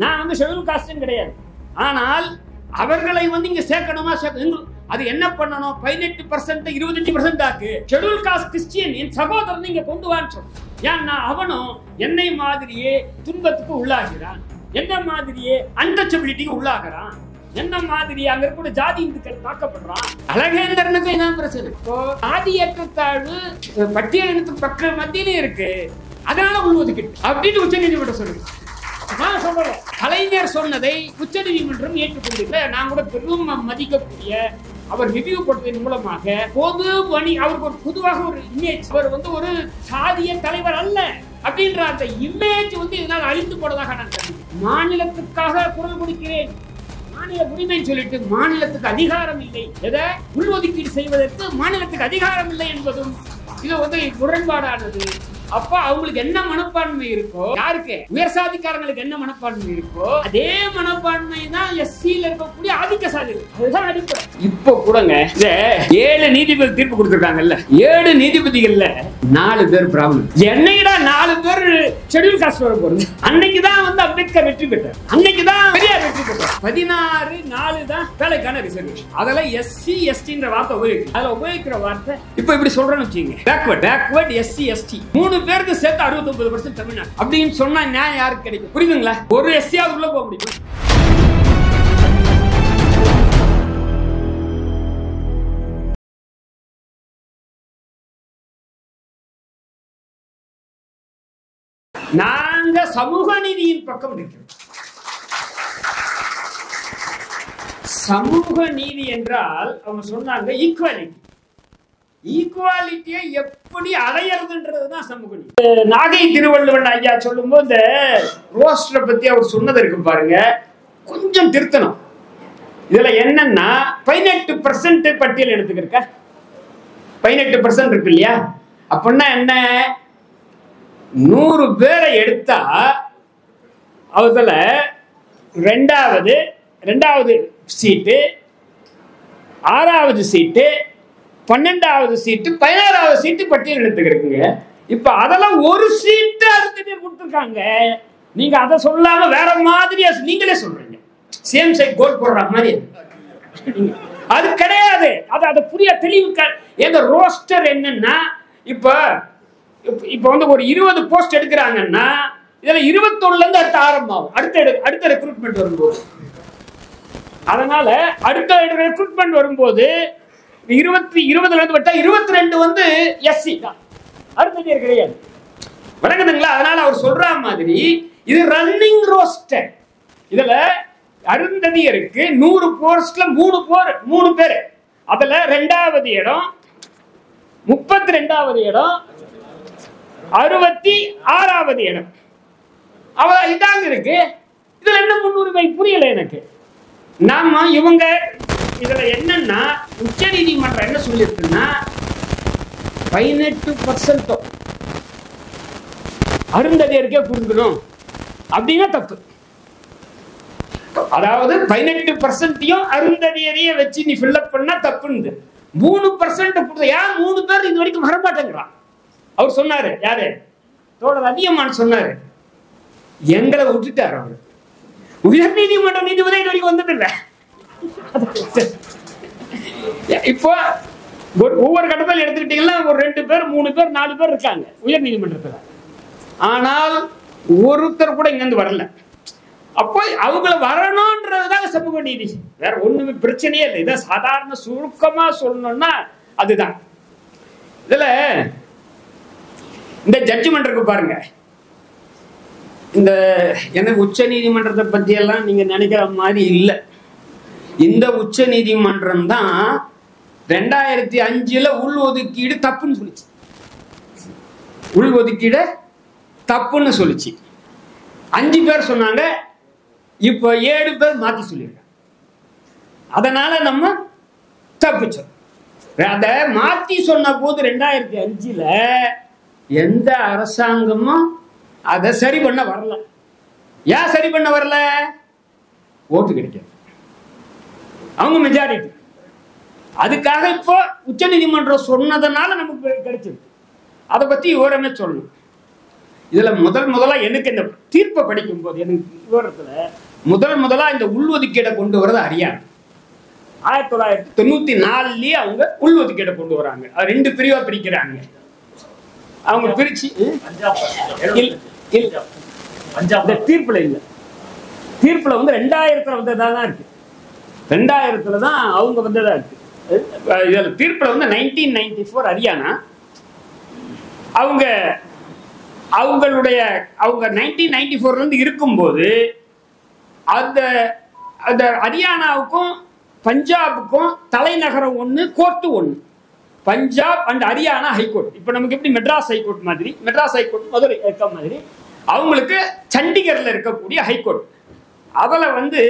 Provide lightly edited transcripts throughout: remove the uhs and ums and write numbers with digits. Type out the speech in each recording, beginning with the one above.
நான் வந்து ஷெட்யூல் காஸ்ட்டும் கிடையாது. ஆனால் அவர்களை வந்து இங்க சேர்க்கணுமா அது என்ன பண்ணணும்? 18% 25% ஆக்கு. ஷெட்யூல் காஸ்ட் கிறிஸ்டியன் என் சகோதரன் இங்க கொண்டு வான்னு சொல்றேன். ஏன்னா அவனும் என்னை மாதிரியே துன்பத்துக்கு உள்ளாகிறான், என்ன மாதிரியே அன்டச்சபிலிட்டிக்கு உள்ளாகிறான், என்ன மாதிரி அங்க கூட ஜாதி இந்துக்கள் தாக்கப்படுறான். அழகேந்திரனுக்கு என்ன பிரச்சனை? இப்போ ஆதி ஏற்றத்தாழ்வு பட்டியலினத்து பக்க மத்தியிலே இருக்கு, அதனால உள்ஒதுக்கீடு அப்படின்னு உச்ச நீதிமன்றம் சொல்லுங்க. நான் சொல்றேன், கலைஞர் சொன்னதை உச்ச நீதிமன்றம் ஏற்றுக்கொண்டிருக்க நான் கூட பெரும் மதிக்கக்கூடிய அவர் ரிவ்யூ போட்டதன் மூலமாக பொது பணி அவருக்கு ஒரு பொதுவாக ஒரு இமேஜ், அவர் வந்து ஒரு சாதிய தலைவர் அல்ல அப்படின்ற அந்த இமேஜ் வந்து இதனால் அழிந்து போனதாக நான் கருதுகிறேன். மாநிலத்துக்காக குரல் கொடுக்கிறேன், மாநில உரிமை சொல்லிட்டு மாநிலத்துக்கு அதிகாரம் இல்லை, எதை உள்ஒதுக்கீடு செய்வதற்கு மாநிலத்துக்கு அதிகாரம் இல்லை என்பதும் இது வந்து முரண்பாடானது. அப்ப அவங்களுக்கு என்ன மனப்பான்மை இருக்கோ, யாருக்கு உயர் சாதிக்காரங்களுக்கு என்ன மனப்பான்மை இருக்கோ அதே மனப்பான்மை தான் எஸ்சில இருக்கக்கூடிய ஆதிக்க சாதி. அதுதான் அடிப்படை. இப்போ கூடங்க இந்த 7 நீதிபதி தீர்ப்பு கொடுத்திருக்காங்கல்ல, 7 நீதிபதிகள்ல 4 பேர் பிராமணன். என்னைடா 4 பேர் ஷெட்யூல் காஸ்ட் வர போறது? அன்னைக்குதான் வந்து அம்பேத்கர் வெற்றி பெற்றார், அன்னைக்குதான் பெரியார் வெற்றி பெற்றார். 16-4 தான் வேலைக்கான ரிசர்வேஷன். அதெல்லாம் எஸ்சி எஸ்டின்ற வார்த்தை உபயோகிக்கும். அதுல உபயோகிக்கிற வார்த்தை இப்ப இப்படி சொல்றேன்னு வச்சுக்கீங்க, பேக்வர்ட் எஸ்சி எஸ்டி 3 பேருக்கு சேர்த்து 69% தமிழ்நாடு அப்படின்னு சொன்னா நியாயம் யாருக்கு கிடைக்கும்? புரியுதுங்களா? ஒரு எஸ்சியாவது உள்ள போக முடியும்? நாங்க சமூக நீதியின் பக்கம் இருக்கிறோம். சமூக நீதி என்றால் அவங்க சொன்னாங்க ஈக்குவாலிட்டி. ஈக்குவாலிட்டியை எப்படி அடையிறதுன்றதுதான் சமூக நீதி. நாகை திருவள்ளுவன் ஐயா சொல்லும் போது இந்த ரோஸ்டரை பத்தி அவர் சொன்னது இருக்கு பாருங்க, கொஞ்சம் திருத்தணும். இதுல என்னன்னா 18% பட்டியல் எடுத்துக்கிருக்க, 18% இருக்கு இல்லையா? அப்படின்னா என்ன? 100 பேரை எடுத்தா அதுல ரெண்டாவது சீட்டு, 6வது சீட்டு, 12வது சீட்டு, 16வது சீட்டு பட்டியல் எடுத்துக்கிறீங்க. இப்ப அதெல்லாம் ஒரு சீட்டு அடுத்து கொடுத்துருக்காங்க. நீங்க அதை சொல்லாம வேற மாதிரியா நீங்களே சொல்றீங்க. சேம் சைட் கோல் போடுற மாதிரி அது கிடையாது. அது புரிய தெளிவு. எங்க ரோஸ்டர் என்னன்னா, இப்ப வந்து ஒரு 20 போஸ்ட் எடுக்கிறாங்கன்னா இதுல 21ல இருந்து அடுத்த ஆரம்பம், அடுத்த ரெக்ரூட்மெண்ட் வரும்போது. அதனால அடுத்த ரெக்ரூட்மெண்ட் வரும்போது 20ல இருந்து விட்டா 22 வந்து எஸ்சி தான், அருந்ததியர் கிடையாது. வணங்குதுங்களா? அதனால அவர் சொல்ற மாதிரி இது ரன்னிங் ரோஸ்டர். இதுல அருந்ததியருக்கு 100 போஸ்ட்ல 3 பேர், அதுல 2வது இடம், 32வது இடம், 66வது இடம், அவ்வளவு இதாங்க இருக்கு. இதுல என்ன முன்னுரிமை புரியல எனக்கு. நாம இவங்க இதுல என்னன்னா உச்ச நீதிமன்றம் என்ன சொல்லிருக்குன்னா 18% அருந்ததியருக்கே கொடுக்கணும் அப்படின்னா தப்பு. அதாவது 18% அருந்ததியரையே வச்சு நீ ஃபில்லப் பண்ணா தப்புன்னு 3% கொடுத்த. ஏன் 3 பேர் இது வரைக்கும் வரமாட்டேங்கிறான்? அவர் சொன்னாரு, யாரு தோழர் அதிகமான் சொன்னாரு, எங்களை விட்டுட்டார் அவரு. உயர் நீதிமன்ற நீதிபதி இது வரைக்கும் வந்தது இல்லை. இப்போ ஒவ்வொரு கட்டத்தில் எடுத்துக்கிட்டீங்கன்னா ஒரு 2 பேர் 3 பேர் 4 பேர் இருக்காங்க உயர் நீதிமன்றத்தில். ஆனால் ஒருத்தர் கூட இங்கிருந்து வரல. அப்போ அவங்கள வரணும்ன்றதுதான் சமூக நீதி, வேற ஒண்ணுமே பிரச்சனையே இல்லை. இதை சாதாரண சுருக்கமா சொல்லணும்னா அதுதான். இதுல இந்த ஜட்ஜ்மெண்ட் இருக்கு பாருங்க. இந்த எனக்கு உச்ச நீதிமன்றத்தை பத்தி எல்லாம் நீங்க நினைக்கிற மாதிரி இல்லை. இந்த உச்ச நீதிமன்றம் தான் 2005 உள்ஒதுக்கீடு தப்புன்னு சொல்லிச்சு. உள்ஒதுக்கீடு தப்புன்னு சொல்லிச்சு. 5 பேர் சொன்னாங்க, இப்போ 7 பேர் மாத்தி சொல்லியிருக்காங்க. அதனால நம்ம தப்பிச்சோம். அத மாத்தி சொன்ன போது 2005 எந்த அரசாங்கமும் அதை சரி பண்ண வரல. ஏன் சரி பண்ண வரல? ஓட்டு கிடைக்காது, அவங்க மெஜாரிட்டி. அதுக்காக இப்போ உச்ச நீதிமன்றம் சொன்னதுனால நமக்கு கிடைச்சிருக்கு. அதை பத்தி விவரமே சொல்லணும். இதுல முதலா எனக்கு இந்த தீர்ப்பை படிக்கும் போது எனக்கு விவரத்துல முதலா இந்த உள்ஒதுக்கீடை கொண்டு வரது ஹரியானா. 1994 அவங்க உள்ஒதுக்கீடை கொண்டு வராங்க. அது 2 பிரிவா பிரிக்கிறாங்க. அவங்க பிரிச்சு தீர்ப்புல இல்ல, தீர்ப்புல வந்து 2000 வந்ததான் இருக்கு. 2000 தான் அவங்க வந்ததா இருக்கு. இதுல தீர்ப்புல வந்து 1994 ஹரியானா. அவங்க 1994 இருந்து இருக்கும்போது அந்த ஹரியானாவுக்கும் பஞ்சாபுக்கும் தலைநகரம் ஒண்ணு, கோர்ட்டு ஒண்ணு. Punjab and Haryana high court. இப்ப நமக்கு எப்படி மெட்ராஸ் ஹைகோர்ட் மாதிரி, மெட்ராஸ் ஹைகோர்ட் மதுரை இருக்க மாதிரி அவங்களுக்கு சண்டிகர்ல இருக்கக்கூடிய ஹைகோர்ட். அதுல வந்து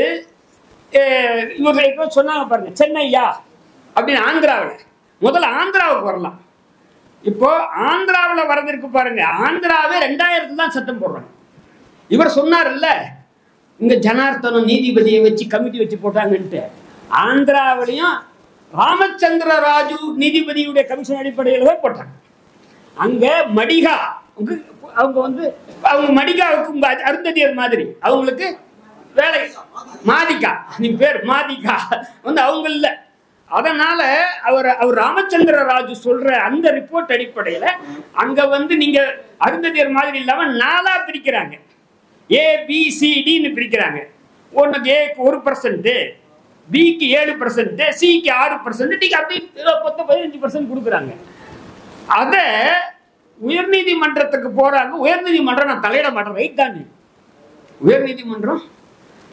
இவங்க சொன்னாங்க பாருங்க, சென்னையா அப்படின்னு ஆந்திராவில். முதல்ல ஆந்திராவுக்கு வரலாம். இப்போ ஆந்திராவில் வரதுக்கு பாருங்க, ஆந்திராவே 2000 தான் சட்டம் போடுறாங்க. இவர் சொன்னார்ல இங்க ஜனார்த்தனம் நீதிபதியை வச்சு கமிட்டி வச்சு போட்டாங்கன்ட்டு, ஆந்திராவிலையும் ராமச்சந்திர ராஜு நீதிபதியுடைய கமிஷன் அடிப்படையில் தான் போட்டாங்க. அங்க மடிகா அவங்க வந்து அவங்க மடிகாவுக்கு அருந்ததியர் மாதிரி அவங்களுக்கு வேலை மாதிகா, நீங்க பேர் மாதிகா வந்து அவங்க இல்ல. அதனால அவர் ராமச்சந்திர ராஜு சொல்ற அந்த ரிப்போர்ட் அடிப்படையில அங்க வந்து நீங்க அருந்ததியர் மாதிரி இல்லாம 4ஆ பிரிக்கிறாங்க. ABCDன்னு பிரிக்கிறாங்க. ஒன்னுக்கு ஏக்கு 1%, பிக்கு 7%, சிக்கு 6%, டிக்கு அப்படி 15% கொடுக்குறாங்க. அத உயர்நீதிமன்றத்துக்கு போறாங்க. உயர்நீதிமன்றம் நான் தலையிட மாட்டேன், ரைட் தான், உயர்நீதிமன்றம்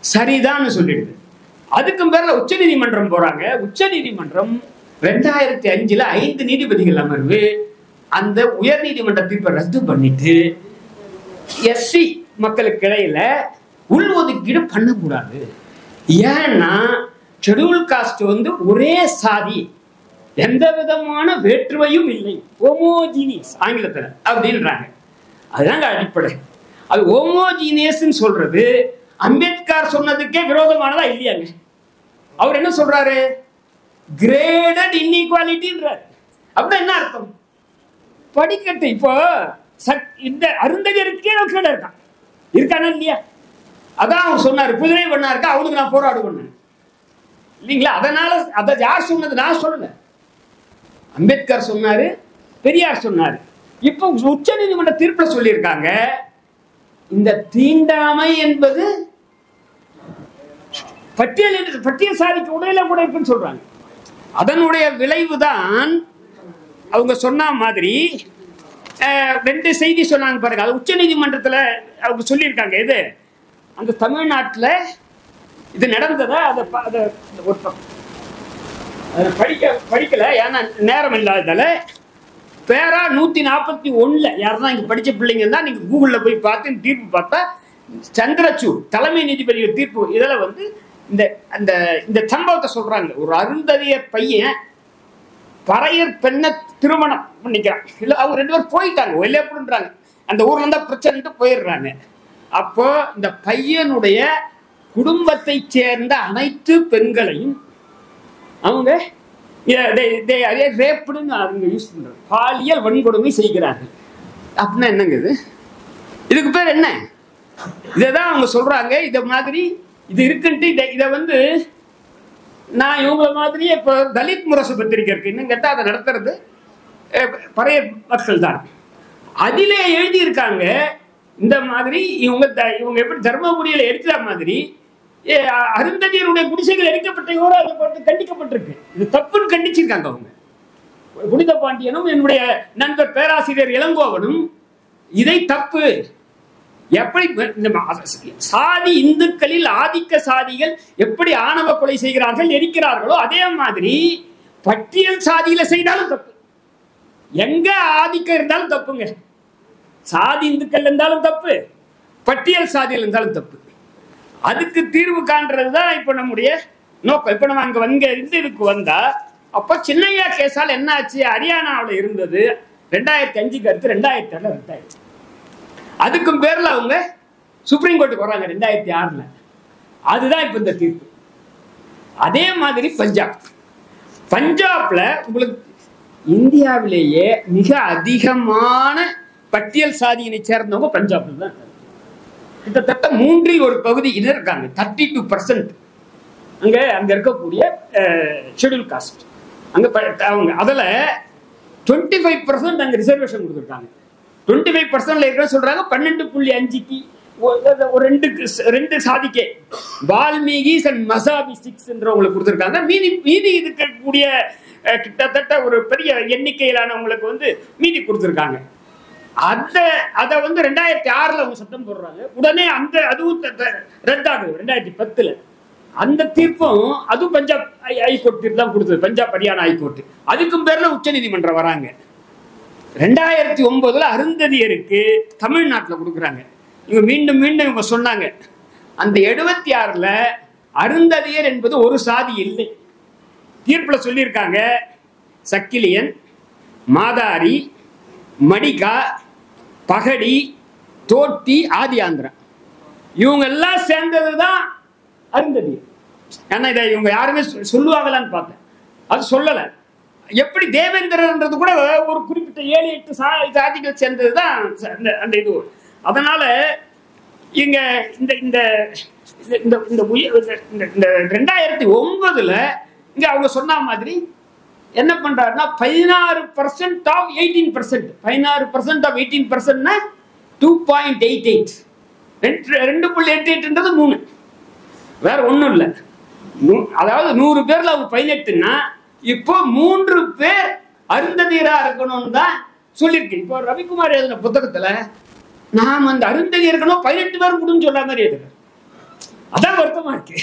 சரிதான் சொல்லிடுது. அதுக்கும் பேர்ல உச்ச நீதிமன்றம் போறாங்க. உச்ச நீதிமன்றம் 2005 5 நீதிபதிகள் அமர்வு அந்த உயர் நீதிமன்ற தீர்ப்பை ரத்து பண்ணிட்டு எஸ்சி மக்களுக்கு இடையில உள்ஒதுக்கீடு பண்ணக்கூடாது. ஏன்னா ஷெட்யூல் காஸ்ட் வந்து ஒரே சாதி, எந்த விதமான வேற்றுமையும் இல்லை, ஹோமோஜீனியஸ் ஆங்கிலத்துல அப்படின்றாங்க. அதுதாங்க அடிப்படை. அது ஹோமோஜீனியஸ் சொல்றது அம்பேத்கர் சொன்னதுக்கே விரோதமானதா இல்லையாங்க? அவர் என்ன சொல்றாரு? கிரேடட் இன்இக்வாலிட்டின்றார். அப்படின்னா என்ன அர்த்தம்? படிக்கட்டு இப்போ இந்த அருந்ததியருக்கே இருக்கான், இருக்கானா இல்லையா? அதான் அவர் சொன்னாரு, புதுரை பண்ணா இருக்கா அவனுக்கு நான் போராடு பண்ணேன் இல்லைங்களா? அதனால அதை யார் சொன்னது? நான் சொல்லல, அம்பேத்கர் சொன்னாரு, பெரியார் சொன்னாரு. இப்போ உச்ச நீதிமன்ற தீர்ப்புல சொல்லியிருக்காங்க, இந்த தீண்டாமை என்பது பட்டியல் சாதிக்கு உடையில கூட இருக்குன்னு சொல்றாங்க. அதனுடைய விளைவுதான் அவங்க சொன்ன மாதிரி 2 செய்தி சொன்னாங்க பாருங்க. அது உச்ச நீதிமன்றத்துல அவங்க சொல்லியிருக்காங்க. இது அந்த தமிழ்நாட்டில் இது நடந்ததா அதை படிக்கல, ஏன்னா நேரம் இல்லாததால. பேரா 141 யாருன்னா இங்க படிச்ச பிள்ளைங்க தான் நீங்க கூகுள்ல போய் பார்த்து தீர்ப்பு பார்த்தா சந்திரசூட் தலைமை நீதிபதி தீர்ப்பு இதுல வந்து இந்த சம்பவத்தை சொல்றாங்க. ஒரு அருந்ததியர் பையன் பறையர் பெண்ணை திருமணம் பண்ணிக்கிறான். இல்ல அவங்க 2 பேரும் போயிட்டாங்க, வெளியேப்படுன்றாங்க, அந்த ஊர்ல இருந்தா பிரச்சனை போயிடுறாங்க. அப்போ இந்த பையனுடைய குடும்பத்தை சேர்ந்த அனைத்து பெண்களையும் அவங்க பாலியல் வன்கொடுமை செய்கிறார்கள். அப்படின்னா என்னங்க இது? இதுக்கு பேர் என்ன? இதைதான் அவங்க சொல்றாங்க. இத மாதிரி இது இருக்குன்ட்டு இதை வந்து நான் இவங்க மாதிரி இப்போ தலித் முரசு பத்திரிக்கை இருக்கு, இன்னும் கேட்டா அதை நடத்துறது பழைய மக்கள் தான். அதிலே எழுதியிருக்காங்க இந்த மாதிரி இவங்க எப்படி தர்மபுரியில எரிக்கிற மாதிரி அருந்ததியருடைய குடிசைகள் எரிக்கப்பட்டதோடு அதை கண்டிக்கப்பட்டிருக்கு. இது தப்புன்னு கண்டிச்சிருக்காங்க அவங்க. புனித பாண்டியனும் என்னுடைய நண்பர் பேராசிரியர் இளங்கோவனும் இதை தப்பு, எப்படி சாதி இந்துக்களில் ஆதிக்க சாதிகள் எப்படி ஆணவ கொலை செய்கிறார்கள், எரிக்கிறார்களோ அதே மாதிரி பட்டியல் சாதியில செய்தாலும் தப்பு. எங்க ஆதிக்கம் இருந்தாலும் தப்புங்க. சாதி இந்துக்கள் இருந்தாலும் தப்பு, பட்டியல் சாதியில் இருந்தாலும் தப்பு. அதுக்கு தீர்வு காண்றதுதான் இப்ப நம்முடைய நோக்கம். இப்ப நம்ம அங்க இதுக்கு வந்தா அப்ப சின்னையா கேஸால் என்ன ஆச்சு? ஹரியானாவில் இருந்தது 2005 அடுத்து 2007 ரத்தாயிடுச்சு. அதுக்கும் பேர்ல அவங்க சுப்ரீம் கோர்ட்டுக்கு வர்றாங்க 2006. அதுதான் இப்ப இந்த தீர்ப்பு. அதே மாதிரி பஞ்சாப்ல உங்களுக்கு இந்தியாவிலேயே மிக அதிகமான பட்டியல் சாதியினை சேர்ந்தவங்க பஞ்சாப்ல தான் கிட்டத்தட்ட 1/3 இது இருக்காங்க. 32% அங்க இருக்கக்கூடிய ஷெட்யூல் காஸ்ட் அங்க அவங்க அதுல 25% அங்க ரிசர்வேஷன் கொடுத்துருக்காங்க. 25% இருக்க சொல்றாங்க 12.5க்கு ஒரு ரெண்டு சாதிக்கே வால்மீகி அண்ட் மசாபி 6 கொடுத்துருக்காங்க. மீதி இருக்கக்கூடிய கிட்டத்தட்ட ஒரு பெரிய எண்ணிக்கையிலானவங்களுக்கு வந்து மீதி கொடுத்துருக்காங்க. அதை வந்து 2006 அவங்க சட்டம் போடுறாங்க. உடனே அதுவும் ரத்தாகுது 2010. அந்த தீர்ப்பும் அதுவும் பஞ்சாப் ஹைகோர்ட் தீர்ப்பு தான் கொடுத்தது, பஞ்சாப் ஹரியானா ஹைகோர்ட். அதுக்கும் பேர்ல உச்ச நீதிமன்றம் வராங்க. 2009 அருந்ததியருக்கு தமிழ்நாட்டில் கொடுக்குறாங்க. இவங்க மீண்டும் மீண்டும் இவங்க சொன்னாங்க அந்த 76ல் அருந்ததியர் என்பது ஒரு சாதி இல்லை. தீர்ப்புல சொல்லியிருக்காங்க சக்கிலியன், மாதாரி, மடிகா, பகடி, தோட்டி, ஆதி ஆந்திரா இவங்க எல்லாம் சேர்ந்ததுதான் அருந்ததியர். ஏன்னா இதை இவங்க யாருமே சொல்லுவாங்களான்னு பார்த்தேன், அது சொல்லலை. எப்படி தேவேந்திரன்றது கூட ஒரு குறிப்பிட்ட 7-8 சாதிகள் சேர்ந்ததுதான் அந்த இது. அதனால இங்க இந்த 2009 இங்க அவங்க சொன்ன மாதிரி என்ன பண்றாருன்னா 16% ஆஃப் 18%, 16% ஆஃப் 18%னா 2.88, 2.88ன்றது 3, வேற ஒன்றும் இல்லை. அதாவது 100 பேர்ல அவங்க 18ன்னா இப்போ 3 பேர் அருந்ததியரா இருக்கணும்னு தான் சொல்லியிருக்கு. இப்போ ரவிக்குமார் எழுதின புத்தகத்துல நாம் அந்த அருந்ததி இருக்கணும் 18 பேர் முடின்னு சொல்ற மாதிரி எழுதுறேன். அதான் வருத்தமா இருக்கு.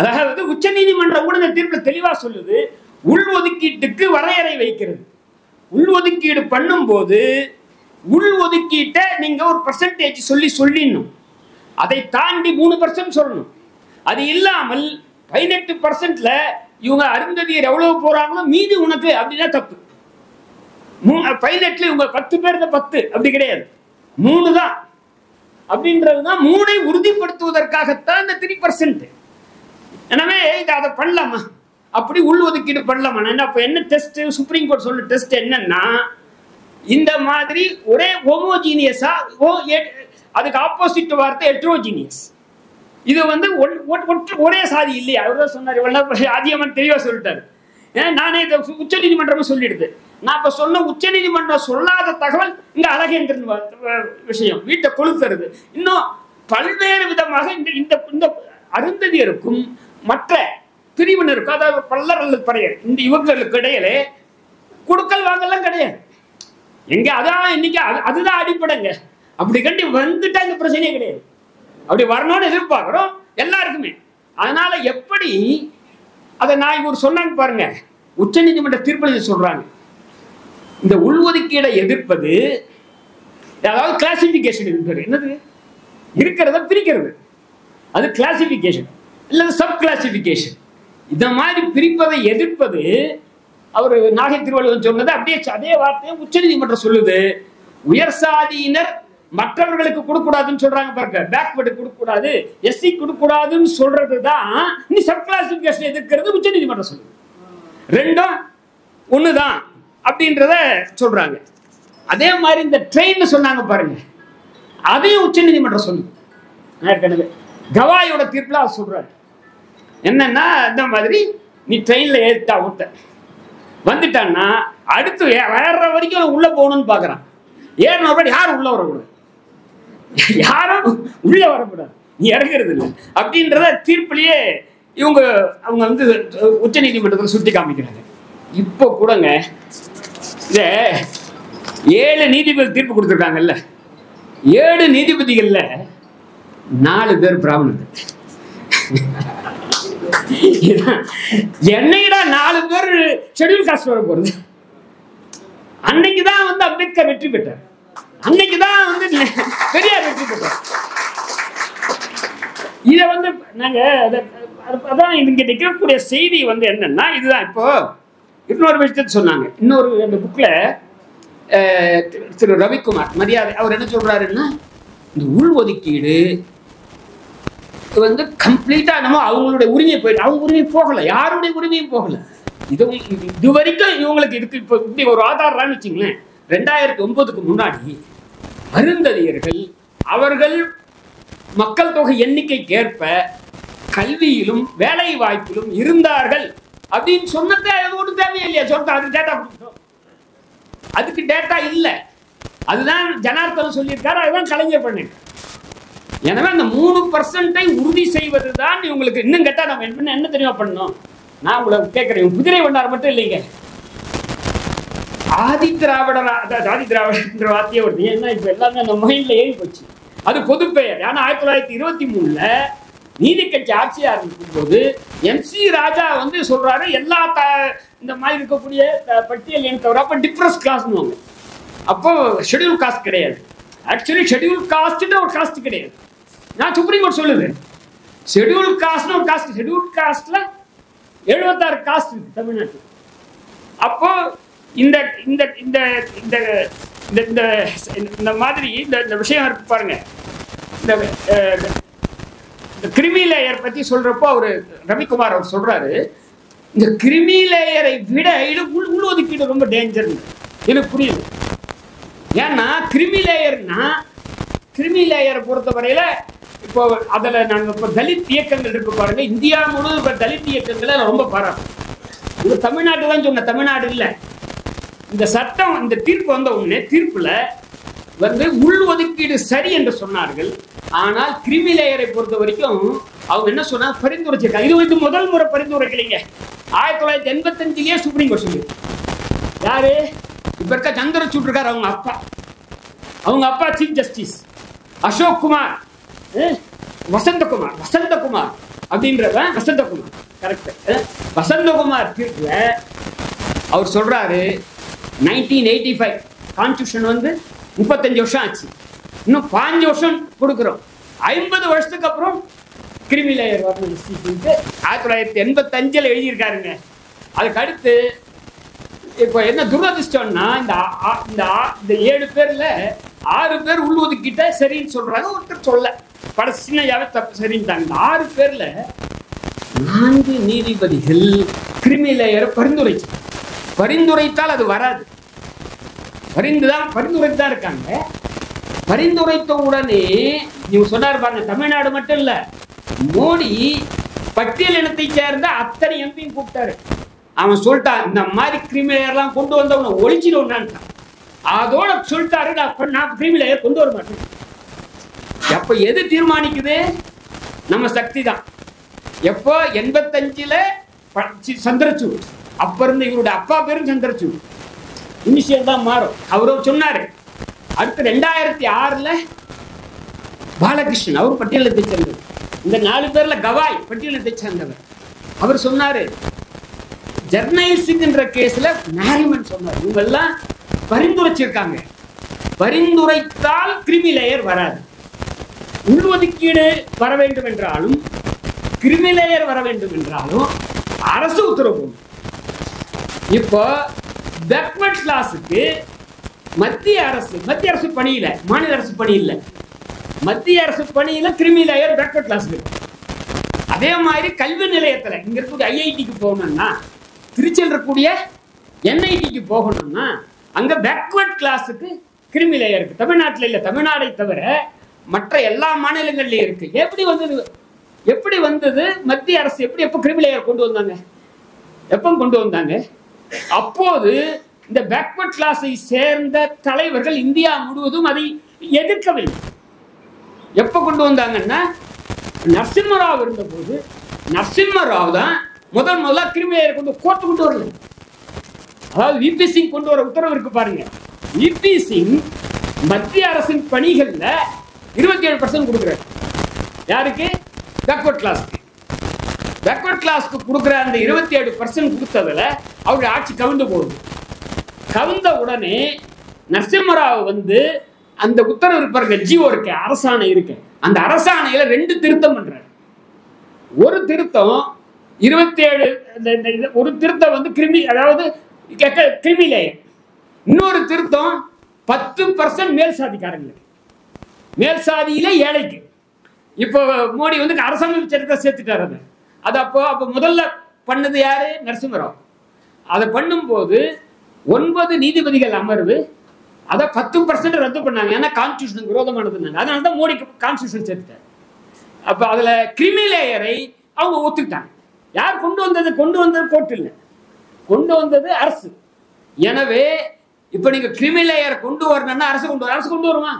அதாவது உச்ச நீதிமன்றம் கூட இந்த தீர்ப்புல தெளிவா சொல்லுது, உள்ஒதுக்கீட்டுக்கு வரையறை வைக்கிறது. உள்ஒதுக்கீடு பண்ணும் போது உள்ஒதுக்கீட்டை நீங்க ஒரு பர்சன்டேஜ் சொல்லிடணும். அதை தாண்டி 3% சொல்லணும். அது இல்லாமல் 18%ல இவங்க அருந்ததியர் எவ்வளவு போறாங்களோ மீதி உனக்கு அப்படின்னா தப்பு. 18ல இவங்க 10 பேருக்கு 10 அப்படி கிடையாது, 3 தான் அப்படின்றதுதான். 3ஐ உறுதிப்படுத்துவதற்காகத்தான் இந்த 3%. எனவே அதை பண்ணலாமா, அப்படி உள்ஒதுக்கீடு பண்ணலாமா? என்ன டெஸ்ட் சுப்ரீம் கோர்ட் சொல்ற டெஸ்ட் என்னன்னா, இந்த மாதிரி ஒரே ஹோமோஜீனியஸா, அதுக்கு ஆப்போசிட் வார்த்தை ஹெட்ரோஜீனியஸ். இது வந்து ஒரே சாதி இல்லையா? அவர் தான் சொன்னார், அதிகமாக தெளிவா சொல்லிட்டாரு. நானே இதை உச்ச நீதிமன்றமும் சொல்லிடுது. நான் இப்ப சொன்ன உச்ச நீதிமன்றம் சொல்லாத தகவல் இங்க அழகேந்திரன் விஷயம் வீட்டை கொளுத்துறது. இன்னும் பல்வேறு விதமாக இந்த அருந்ததியருக்கும் மற்ற பிரிவினருக்கும், அதாவது பல்லர் அல்லது பறையர், இந்த இவங்களுக்கு இடையிலே கொடுக்கல் வாங்கலாம் கிடையாது. எங்க அதான் இன்னைக்கு அதுதான் அடிப்படைங்க. அப்படி கண்டி வந்துட்டா இந்த பிரச்சனையே கிடையாது. அப்படி வரணும்னு எதிர்பார்க்கிறோம் எல்லாருக்குமே. அதனால எப்படி அதை நான் இவர் சொன்னாங்க பாருங்க, உச்ச நீதிமன்ற தீர்ப்பில் சொல்றாங்க, இந்த உள்ஒதுக்கீடை எதிர்ப்பது, அதாவது கிளாசிபிகேஷன் இருக்கிறது, என்னது இருக்கிறத பிரிக்கிறது, அது கிளாசிபிகேஷன் இல்ல சப் கிளாசிபிகேஷன். இந்த மாதிரி பிரிப்பதை எதிர்ப்பது, அவர் நாகை திருவள்ளுவர் சொன்னது அப்படியே அதே வார்த்தையை உச்ச நீதிமன்றம் சொல்லுது. உயர் சாதியினர் மற்றவர்களுக்கு கொடுக்கூடாதுன்னு சொல்றாங்க பாருங்க, பேக்வர்டு கொடுக்கூடாது, எஸ்சி கொடுக்கூடாதுன்னு சொல்றதுதான் நீ சப் கிளாசிபிகேஷன் எதிர்க்கிறது உச்ச நீதிமன்றம் சொல்லுது. ரெண்டும் ஒண்ணுதான் அப்படின்றத சொல்றாங்க. அதே மாதிரி இந்த ட்ரெயின் சொன்னாங்க பாருங்க, அதையும் உச்ச நீதிமன்றம் சொல்லுது. ஏற்கனவே கவாயோட தீர்ப்புல அவர் சொல்றாரு என்னன்னா, இந்த மாதிரி நீ ட்ரெயின்ல ஏறிட்டா ஊத்த வந்துட்டான்னா அடுத்து வேற வரைக்கும் உள்ள போகணும்னு பாக்குறான். ஏறினோட யாரும் உள்ள வரக்கூடாது, யாரும் உள்ள வரக்கூடாது, நீ இறங்குறது இல்லை அப்படின்றத தீர்ப்புலயே அவங்க வந்து உச்ச நீதிமன்றத்தில் சுட்டி காமிக்கிறாங்க. இப்போ கூடங்க இத 7 நீதிபதி தீர்ப்பு கொடுத்துருக்காங்கல்ல, 7 நீதிபதிகள்ல 4 பேர் பிராமணர்கள். என்னைடா 4 பேர் ஷெட்யூல் காஸ்ட் வர போறது? அன்னைக்குதான் வந்து அம்பேத்கர் வெற்றி பெற்றார், அன்னைக்குதான் வந்து பெரியார் வெற்றி பெற்றார். இதை வந்து நாங்க அதான் இங்க நிற்கக்கூடிய செய்தி வந்து என்னன்னா இதுதான். இப்போ இன்னொரு விஷயத்தை சொன்னாங்க, இன்னொரு அந்த புக்ல திரு ரவிக்குமார் மரியாதை அவர் என்ன சொல்றாருன்னா, இந்த உள்ஒதுக்கீடு வந்து கம்ப்ளீட்டா நம்ம அவங்களுடைய உரிமையை போயிட்டு, அவங்க உரிமை போகல, யாருடைய உரிமையும் போகல. இது வரைக்கும் இவங்களுக்கு இதுக்கு இப்போ இப்படி ஒரு ஆதாரம் வச்சுங்களேன். 2009க்கு முன்னாடி அருந்ததியர்கள் அவர்கள் மக்கள் தொகை எண்ணிக்கைக்கு ஏற்ப கல்வியிலும் வேலை வாய்ப்பிலும் இருந்தார்கள் அப்படின்னு சொன்னதே அது ஒன்றும் தேவையில்லையா? சொல்லிட்டு அது டேட்டா கொடுத்தோம், அதுக்கு டேட்டா இல்லை. அதுதான் ஜனார்த்தன் சொல்லியிருக்காரு, அதுதான் கலைஞர் பண்ணிருக்காரு. எனவே அந்த 3% உறுதி செய்வது தான் இவங்களுக்கு. இன்னும் கேட்டா நம்ம என்ன தெரியுமா பண்ணணும்? நான் உங்களை கேட்கிறேன், குதிரை வண்டார் மட்டும் இல்லைங்க, ஆதி திராவிடர், ஆதி திராவிடன்ற வார்த்தையே வருது. ஏன்னா இப்ப எல்லாமே நம்ம மைண்ட்ல ஏறி போச்சு. அது பொது பெயர். ஏன்னா 1923 நீதி கட்சி ஆட்சியா இருக்கும் போது MC ராஜா வந்து சொல்றாரு, எல்லா இந்த மாதிரி இருக்கக்கூடிய பட்டியல் இனத்தவர் அப்ப டிப்ரஸ் கிளாஸ்னு, அப்போ ஷெட்யூல் காஸ்ட் கிடையாது. ஆக்சுவலி ஷெட்யூல் காஸ்ட்ன்ற ஒரு காஸ்ட் கிடையாது. நான் சுப்ரீம் கோர்ட் சொல்லுது ஷெட்யூல் காஸ்ட்னு ஒரு காஸ்ட். ஷெட்யூல் காஸ்ட்ல 76 காஸ்ட் இருக்கு தமிழ்நாட்டில். அப்போ இந்த இந்த இந்த இந்த இந்த இந்த மாதிரி இந்த விஷயம் இருக்கு பாருங்க. இந்த கிரிமி லேயர் பத்தி சொல்றப்போ அவரு ரவிக்குமார் அவர் சொல்றாரு, இந்த கிரிமி லேயரை விட உள்ஒதுக்கீடு ரொம்ப டேஞ்சர். எனக்கு புரியுது. ஏன்னா கிரிமி லேயரை பொறுத்தவரையில இப்போ அதில் நாங்கள் இப்போ தலித் இயக்கங்கள் இருக்கு பாருங்க. இந்தியா முழுவதும் இப்போ தலித் இயக்கங்களை ரொம்ப பாராட்டும். இது தமிழ்நாடு தான் சொன்ன, தமிழ்நாடு இல்லை. இந்த சட்டம், இந்த தீர்ப்பு வந்த உடனே தீர்ப்புல வந்து உள்ஒதுக்கீடு சரி என்று சொன்னார்கள். ஆனால் கிரிமி லேயரை பொறுத்த வரைக்கும் அவங்க என்ன சொன்னா பரிந்துரைச்சிருக்காங்க. இது வந்து முதல் முறை பரிந்துரைக்கலைங்க. 1985 சுப்ரீம் கோர்ட் சொல்லி, யாரு இப்ப இருக்க சந்திரசூட் இருக்காரு, அவங்க அப்பா சீஃப் ஜஸ்டிஸ் அசோக் குமார், வசந்தகுமார் அப்படின்றவன், வசந்தகுமார் கரெக்ட். வசந்தகுமார் தீர்ப்புல அவர் சொல்றாரு 1985 கான்ஸ்டியூஷன் வந்து 35 வருஷம் ஆச்சு, இன்னும் 5 வருஷம் கொடுக்குறோம், 50 வருஷத்துக்கு அப்புறம் கிரிமி லேயர் வரணும் 1985 எழுதியிருக்காருங்க. அதுக்கு அடுத்து இப்போ என்ன துரதிர்ஷ்டம்னா இந்த 7 பேர்ல 6 பேர் உள்ஒதுக்கிட்ட சரின்னு சொல்றாங்க, ஒருத்தர் சொல்ல படசினையாவே தப்பு சரின்ட்டாங்க. இந்த 6 பேர்ல 4 நீதிபதிகள் கிரிமி லேயரை பரிந்துரைத்தால் அது வராது. பரிந்துரைத்தான் இருக்காங்க. பரிந்துரைத்த உடனே நீங்க சொன்னாரு பாருங்க, தமிழ்நாடு மட்டும் இல்ல, மோடி பட்டியல் இனத்தை சேர்ந்த அத்தனை எம்பியும் கூப்பிட்டாரு. அவன் சொல்லிட்டான், இந்த மாதிரி கிரிமி லேயர்லாம் கொண்டு வந்தவனை ஒழிச்சிடுவான்ட்டான். அதோட சொல்லிட்டாரு, நான் கிரிமி லேயர் கொண்டு வர மாட்டேன். எப்ப எது தீர்மானிக்குது? நம்ம சக்தி தான். எப்போ 85ல சந்திரசூட், அப்ப இருந்து இவருடைய அப்பா பேரும் சந்திரசூட், இனிஷியல் தான் மாறும். அவரும் சொன்னாரு. அடுத்து 2006ல பாலகிருஷ்ணன், அவர் பட்டியலத்தை சேர்ந்தவர். இந்த 4 பேர்ல கவாய் பட்டியலத்தை சேர்ந்தவர். அவர் சொன்னாரு, ஜர்னைல் சிங் என்ற கேஸ்ல நாரிமன் சொன்னார், இவங்க எல்லாம் பரிந்துரைச்சிருக்காங்க, பரிந்துரைத்தால் கிரிமி லேயர் வராது. உள்ஒதுக்கீடு வர வேண்டும் என்றாலும் கிரிமி லேயர் வர வேண்டும் என்றாலும் அரசு உத்தரவு. இப்போ பேக்வர்ட் கிளாஸுக்கு மத்திய அரசு பணியில, மாநில அரசு பணியில, மத்திய அரசு பணியில கிரிமி லேயர் பேக்வர்ட் கிளாஸுக்கு. அதே மாதிரி கல்வி நிலையத்துல இங்க இருக்கக்கூடிய IITக்கு போகணும்னா, திருச்சியில் இருக்கக்கூடிய NITக்கு போகணும்னா அங்க பேக்வர்ட் கிளாஸுக்கு கிரிமி லேயர் இருக்கு. தமிழ்நாட்டில் இல்லை, தமிழ்நாடை தவிர மற்ற எல்லா மாநிலங்கள்லயும் இருக்கு. எப்படி வந்தது? மத்திய அரசு எப்ப கிரிமி லேயர் கொண்டு வந்தாங்க? எப்ப கொண்டு வந்தாங்க? அப்போது இந்த பேக்வர்ட் கிளாஸை சேர்ந்த தலைவர்கள் இந்தியா முழுவதும் அதை எதிர்க்கவில்லை. எப்ப கொண்டு வந்தாங்கன்னா, நரசிம்மராவ் இருந்த போது, நரசிம்மராவ் தான் முதல்ல கிரிமி லேயர் கோர்ட்டு கொண்டு வரல. அதாவது VP சிங் கொண்டு வர உத்தரவு இருக்கு பாருங்க. VP சிங் மத்திய அரசின் பணிகள்ல 27% கொடுக்குறாரு. யாருக்கு? பேக்வர்ட் கிளாஸ்க்கு. பேக்வர்ட் கிளாஸ்க்கு கொடுக்குற அந்த 27% கொடுத்ததுல அவருடைய ஆட்சி கவிழ்ந்து போகுது. கவிழ்ந்த உடனே நரசிம்மராவ் வந்து அந்த உத்தரவு இருப்பாருங்க, ஜிஓ இருக்கு, அரசாணை இருக்கு, அந்த அரசாணையில 2 திருத்தம் பண்றாரு. ஒரு திருத்தம் 27, ஒரு திருத்தம் வந்து கிரிமி, அதாவது கிரிமி லேயர். இன்னொரு திருத்தம் 10% மேல் சாதிக்காரங்களுக்கு, மேல் சாதியில ஏழைக்கு. இப்போ மோடி வந்து அரசமைப்பு சட்டத்தை சேர்த்துட்டாரு. அது அப்போ முதல்ல பண்ணது யாரு? நரசிம்மராவ். அதை பண்ணும்போது 9 நீதிபதிகள் அமர்வு அதை 10% ரத்து பண்ணாங்க. ஏன்னா கான்ஸ்டியூஷனுக்கு விரோதமானதுன்னாங்க. அதனால தான் மோடி கான்ஸ்டியூஷன் சேர்த்துட்டார். அப்ப அதுல கிரிமி லேயரை அவங்க ஒத்துக்கிட்டாங்க. யார் கொண்டு வந்தது கோர்ட் இல்லை, கொண்டு வந்தது அரசு. எனவே இப்ப நீங்க கிரிமி லேயரை கொண்டு வரணும்னா அரசு கொண்டு வருமா?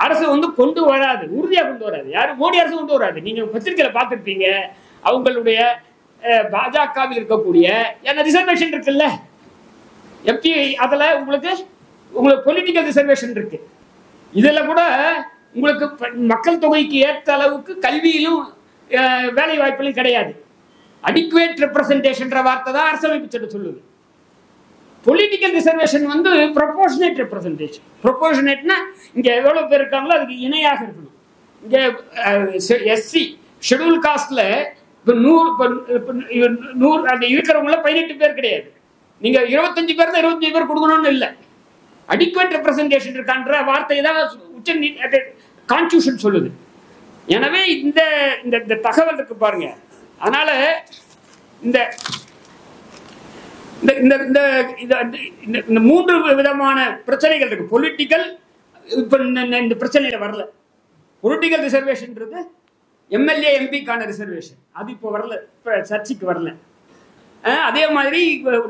அரசு கொண்டு வராது, உறுதியா கொண்டு வராது. யாரும் மோடி அரசு கொண்டு வராது. நீங்க பத்திரிகையில பார்த்துருப்பீங்க, அவங்களுடைய பாஜகவில் இருக்கக்கூடிய என்ன ரிசர்வேஷன் இருக்குல்ல எம்பி, அதுல உங்களுக்கு பொலிட்டிக்கல் ரிசர்வேஷன் இருக்கு. இதுல கூட உங்களுக்கு மக்கள் தொகைக்கு ஏற்ற அளவுக்கு கல்வியிலும் வேலை வாய்ப்புகளும் கிடையாது. அடிக்குவேட் ரெப்ரசன்டேஷன் வார்த்தை தான் அரசமைப்பு சட்டம் சொல்லுது. Political reservation proportionate representation. ப்ரொபோர்ஷனேட்னா இங்க எவ்வளவு பேர் இருக்காங்களோ அதுக்கு இணையாக இருக்கணும். இங்க எஸ்சி ஷெட்யூல் காஸ்ட்ல இப்போ 100 அந்த இருக்கிறவங்கள 18 பேர் கிடையாது. நீங்க 25 பேர் தான் 25 பேர் கொடுக்கணும்னு இல்லை. அடிக்குவேட் ரெப்ரசன்டேஷன் இருக்கான்ற வார்த்தை தான் உச்ச கான்ஸ்டியூஷன் சொல்லுது. எனவே இந்த தகவல் இருக்கு பாருங்க. அதனால இந்த மூன்று விதமான பிரச்சனைகள் இருக்கு. பொலிட்டிக்கல் இப்ப இந்த பிரச்சனையில வரல. பொலிட்டிக்கல் ரிசர்வேஷன்ன்றது எம்எல்ஏ எம்பிக்கான ரிசர்வேஷன், அது இப்போ வரல, சர்ச்சைக்கு வரல. அதே மாதிரி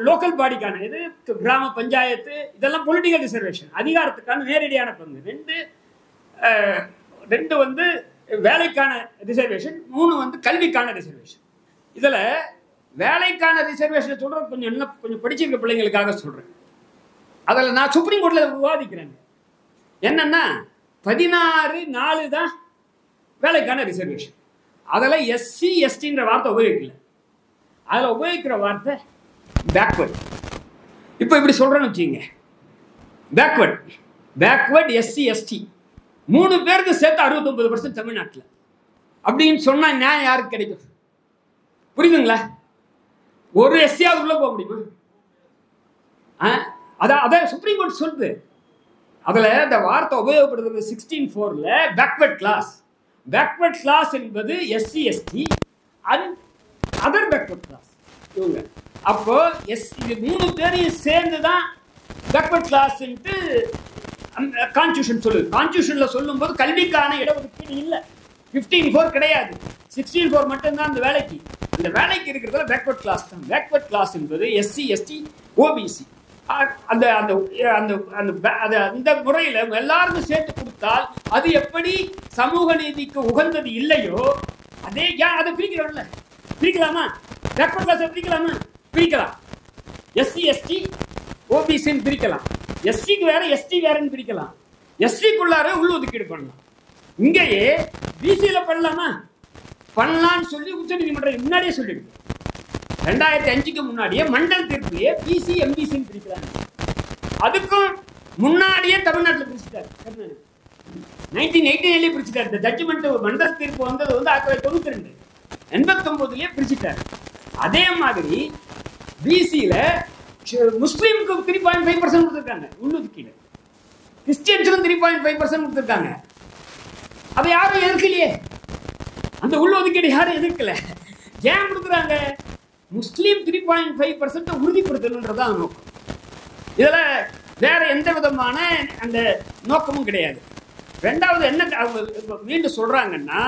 லோக்கல் பாடிக்கான இது கிராம பஞ்சாயத்து, இதெல்லாம் பொலிட்டிக்கல் ரிசர்வேஷன், அதிகாரத்துக்கான நேரடியான பங்கு. ரெண்டு வேலைக்கான ரிசர்வேஷன், 3 கல்விக்கான ரிசர்வேஷன். இதுல வேலைக்கான ரிசர்வேஷன் சொல்றேன், கொஞ்சம் படிச்சிருக்க பிள்ளைங்களுக்காக சொல்றேன். அதில் நான் சுப்ரீம் கோர்ட்ல விவாதிக்கிறேன். என்னன்னா 16(4) தான் வேலைக்கான ரிசர்வேஷன். அதில் எஸ்சி எஸ்டின்ற வார்த்தை உபயோகிக்கல. அதில் உபயோகிக்கிற வார்த்தை பேக்வர்ட். இப்போ இப்படி சொல்றேன்னு வச்சுங்க, பேக்வர்ட் எஸ்சி எஸ்டி 3 பேருக்கு சேர்த்து 69% தமிழ்நாட்டில் அப்படின்னு சொன்னா நியாயம் யாருக்கு கிடைக்கும்? புரியுதுங்களா? ஒரு எஸ்சியாவது உள்ள போக முடியுமா? அதான் சுப்ரீம் கோர்ட் சொல்லுது. அதுல இந்த வார்த்தை உபயோகப்படுறது 16(4)ல பேக்வர்ட் கிளாஸ் என்பது SC ST and other backward class இவங்க. அப்போ இது 3 பேரையும் சேர்ந்து தான் பேக்வர்ட் கிளாஸ் கான்ஸ்டியூஷன் சொல்லுது. கான்ஸ்டியூஷன்ல சொல்லும் போது கல்விக்கான இடஒதுக்கீடு இல்லை, 15(4) கிடையாது, 16(4) மட்டும்தான் அந்த வேலைக்கு. இந்த வேலைக்கு இருக்கிறதுல பேக்வர்ட் கிளாஸ் தான். பேக்வர்ட் கிளாஸ் என்பது எஸ்சி எஸ்டி ஓபிசி. அந்த முறையில் எல்லாருக்கும் சேர்த்து கொடுத்தால் அது எப்படி சமூக நீதிக்கு உகந்தது இல்லையோ அதே அதை பிரிக்கிறோம்ல, பிரிக்கலாமா? Backward class பிரிக்கலாமா? பிரிக்கலாம். எஸ்சி எஸ்டி ஓபிசின்னு பிரிக்கலாம். எஸ்சிக்கு வேற எஸ்டி வேறன்னு பிரிக்கலாம். எஸ்சிக்குள்ளார உள்ஒதுக்கீடு பண்ணலாம். இங்கேயே பிசியில பண்ணலாமா? பண்ணலான்னு சொல்லி உச்ச நீதிமன்றம் முன்னாடியே சொல்லிடுது. 2005க்கு முன்னாடியே மண்டல் தீர்ப்பிலேயே பிசி எம்பிசின்னு பிரிக்கிறாங்க. அதுக்கும் முன்னாடியே தமிழ்நாட்டில் பிரிச்சுட்டாரு. 1989 பிரிச்சுட்டாரு. இந்த ஜட்ஜ்மெண்ட் மண்டல் தீர்ப்பு வந்தது 1992, 89லயே பிரிச்சுட்டாரு. அதே மாதிரி பிசியில முஸ்லீமுக்கு 3.5% கொடுத்துருக்காங்க உள்ளொதுக்கீடு, கிறிஸ்டியன்ஸுக்கும் 3.5% கொடுத்துருக்காங்க. அதை யாரும் எதிர்க்கலையே. அந்த உள்ளொதுக்கீடு யாரும் எதிர்க்கல. ஏன் கொடுக்குறாங்க? முஸ்லீம் 3.5% உறுதிப்படுத்தணுன்றதான் நோக்கம். இதுல வேற எந்த விதமான அந்த நோக்கமும் கிடையாது. ரெண்டாவது என்ன மீண்டும் சொல்றாங்கன்னா,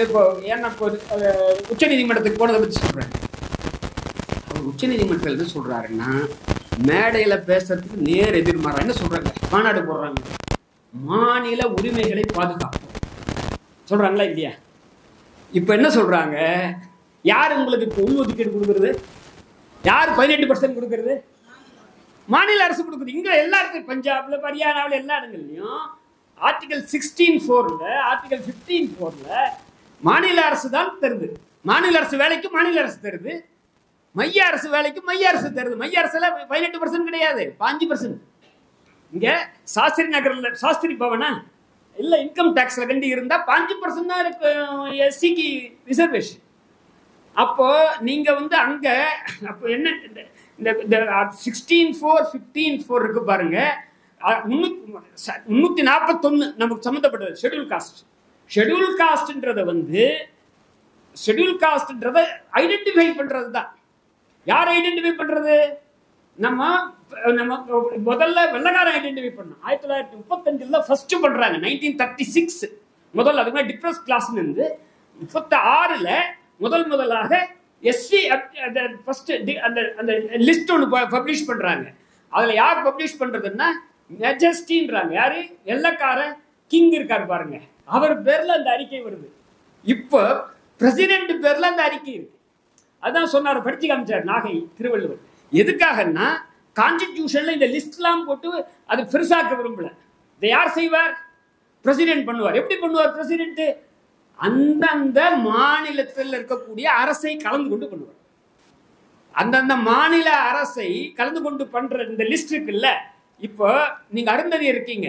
இப்போ எனக்கு உச்ச நீதிமன்றத்துக்கு போனதை பற்றி சொல்றேன். அவர் உச்ச நீதிமன்றத்தில் என்ன சொல்றாருன்னா, மேடையில பேசுறதுக்கு நேர் எதிர்மாறா என்ன சொல்றாங்க, மாநாடு போடுறாங்க, மாநில உரிமைகளை பாதுகாப்போம் சொல்றாங்களா இல்லையா? இப்ப என்ன சொல்றாங்க, யார் உங்களுக்கு இப்போ உள்ஒதுக்கீடு கொடுக்குறது? யார் 18% கொடுக்கறது? மாநில அரசு கொடுக்குது. இங்க எல்லா இடத்துலையும், பஞ்சாப்ல, ஹரியானாவில், எல்லா இடங்கள்லையும் ஆர்டிகல் 16(4)ல ஆர்டிகல் 15(4)ல மாநில அரசு தான் தருது. மாநில அரசு வேலைக்கு மாநில அரசு தருது, மைய அரசு வேலைக்கு மைய அரசு தருது. மைய அரசுல 18% கிடையாது, 5%. இங்க சாஸ்திரி நகர்ல சாஸ்திரி பவனா இல்ல இன்கம் டாக்ஸ்ல கண்டி இருந்தா 5% தான் இருக்கு எஸ்சிக்கு ரிசர்வேஷன். அப்போ நீங்க அங்க அப்போ என்ன இந்த 16(4) 15(4) இருக்கு பாருங்க, 341 நமக்கு சம்பந்தப்பட்டது ஷெட்யூல் காஸ்ட். ஷெட்யூல் காஸ்ட்ன்றத ஐடென்டிஃபை பண்றது தான். யார் ஐடென்டிஃபை பண்றது? நம்ம நம்ம முதல்ல வெள்ளக்காரன் ஐடென்டிஃபை பண்ணோம். 1935 ஃபர்ஸ்ட் பண்றாங்க. 1936 முதல்ல, அதுக்கு மேலே டிஃபரன்ஸ் கிளாஸ் இருந்து 36ல் முதலாக எஸ்சி ஃபர்ஸ்ட் அந்த லிஸ்ட் ஒன்று பப்ளிஷ் பண்றாங்க. அதுல யார் பப்ளிஷ் பண்றதுன்னா மெஜஸ்டின்றாங்க. யாரு? வெள்ளக்கார கிங் இருக்காரு பாருங்க, அவர் பேர்ல அந்த அறிக்கை வருது. இப்போ பிரசிடென்ட் பேர்ல அந்த அறிக்கை இருக்கு. அதான் சொன்னார், படிச்சு காமிச்சார் நாகை திருவள்ளுவர். எதுக்காகன்னா கான்ஸ்டிடியூஷன்ல இந்த லிஸ்ட்லாம் போட்டு அது பெருசாக்க விரும்பல. இதை யார் செய்வார்? பிரசிடென்ட் பண்ணுவார். எப்படி பண்ணுவார் பிரசிடென்ட்? அந்தந்த மாநிலத்தில் இருக்கக்கூடிய அரசை கலந்து கொண்டு பண்ணுவார். அந்தந்த மாநில அரசை கலந்து கொண்டு பண்ற இந்த லிஸ்ட் இருக்குல்ல. இப்போ நீங்க அருந்ததி இருக்கீங்க,